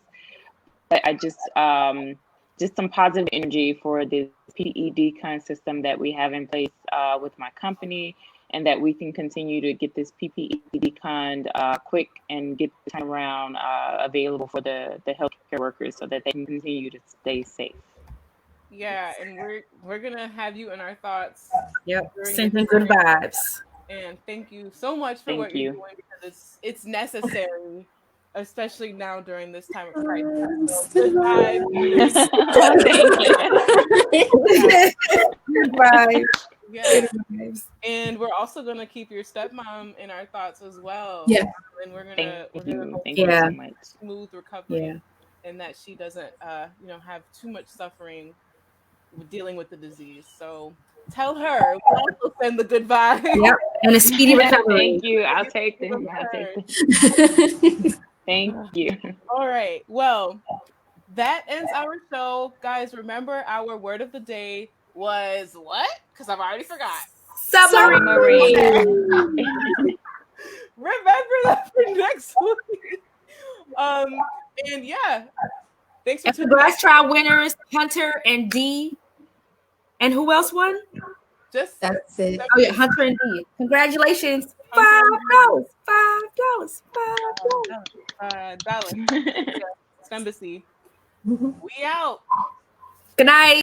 [SPEAKER 6] But I just some positive energy for this PPE decon system that we have in place with my company, and that we can continue to get this PPE decon quick and get the turnaround available for the healthcare workers so that they can continue to stay safe.
[SPEAKER 1] Yeah, and we're gonna have you in our thoughts.
[SPEAKER 3] Yep, sending good vibes.
[SPEAKER 1] And thank you so much for what you're doing, because it's necessary, especially now during this time of crisis. So good vibes.
[SPEAKER 3] Good vibes.
[SPEAKER 1] Yeah. And we're also gonna keep your stepmom in our thoughts as well.
[SPEAKER 4] Yeah.
[SPEAKER 1] And we're gonna
[SPEAKER 6] thank you so much.
[SPEAKER 1] smooth recovery.
[SPEAKER 3] Yeah.
[SPEAKER 1] and that she doesn't, have too much suffering with dealing with the disease. So tell her we also send the good vibes.
[SPEAKER 3] Yep, and a speedy recovery.
[SPEAKER 6] Thank you. I'll take them. I'll take them. Thank you.
[SPEAKER 1] All right. Well, that ends our show. Guys, remember our word of the day was what? Because I've already forgot.
[SPEAKER 3] Submarine.
[SPEAKER 1] Remember that for next week. And yeah. Thanks for
[SPEAKER 3] and congrats to our winners, Hunter and D. And who else won?
[SPEAKER 1] Just
[SPEAKER 4] That's it.
[SPEAKER 3] Oh yeah, Hunter and D. Congratulations. $5.
[SPEAKER 1] $5. STEMbassy. We out.
[SPEAKER 3] Good night.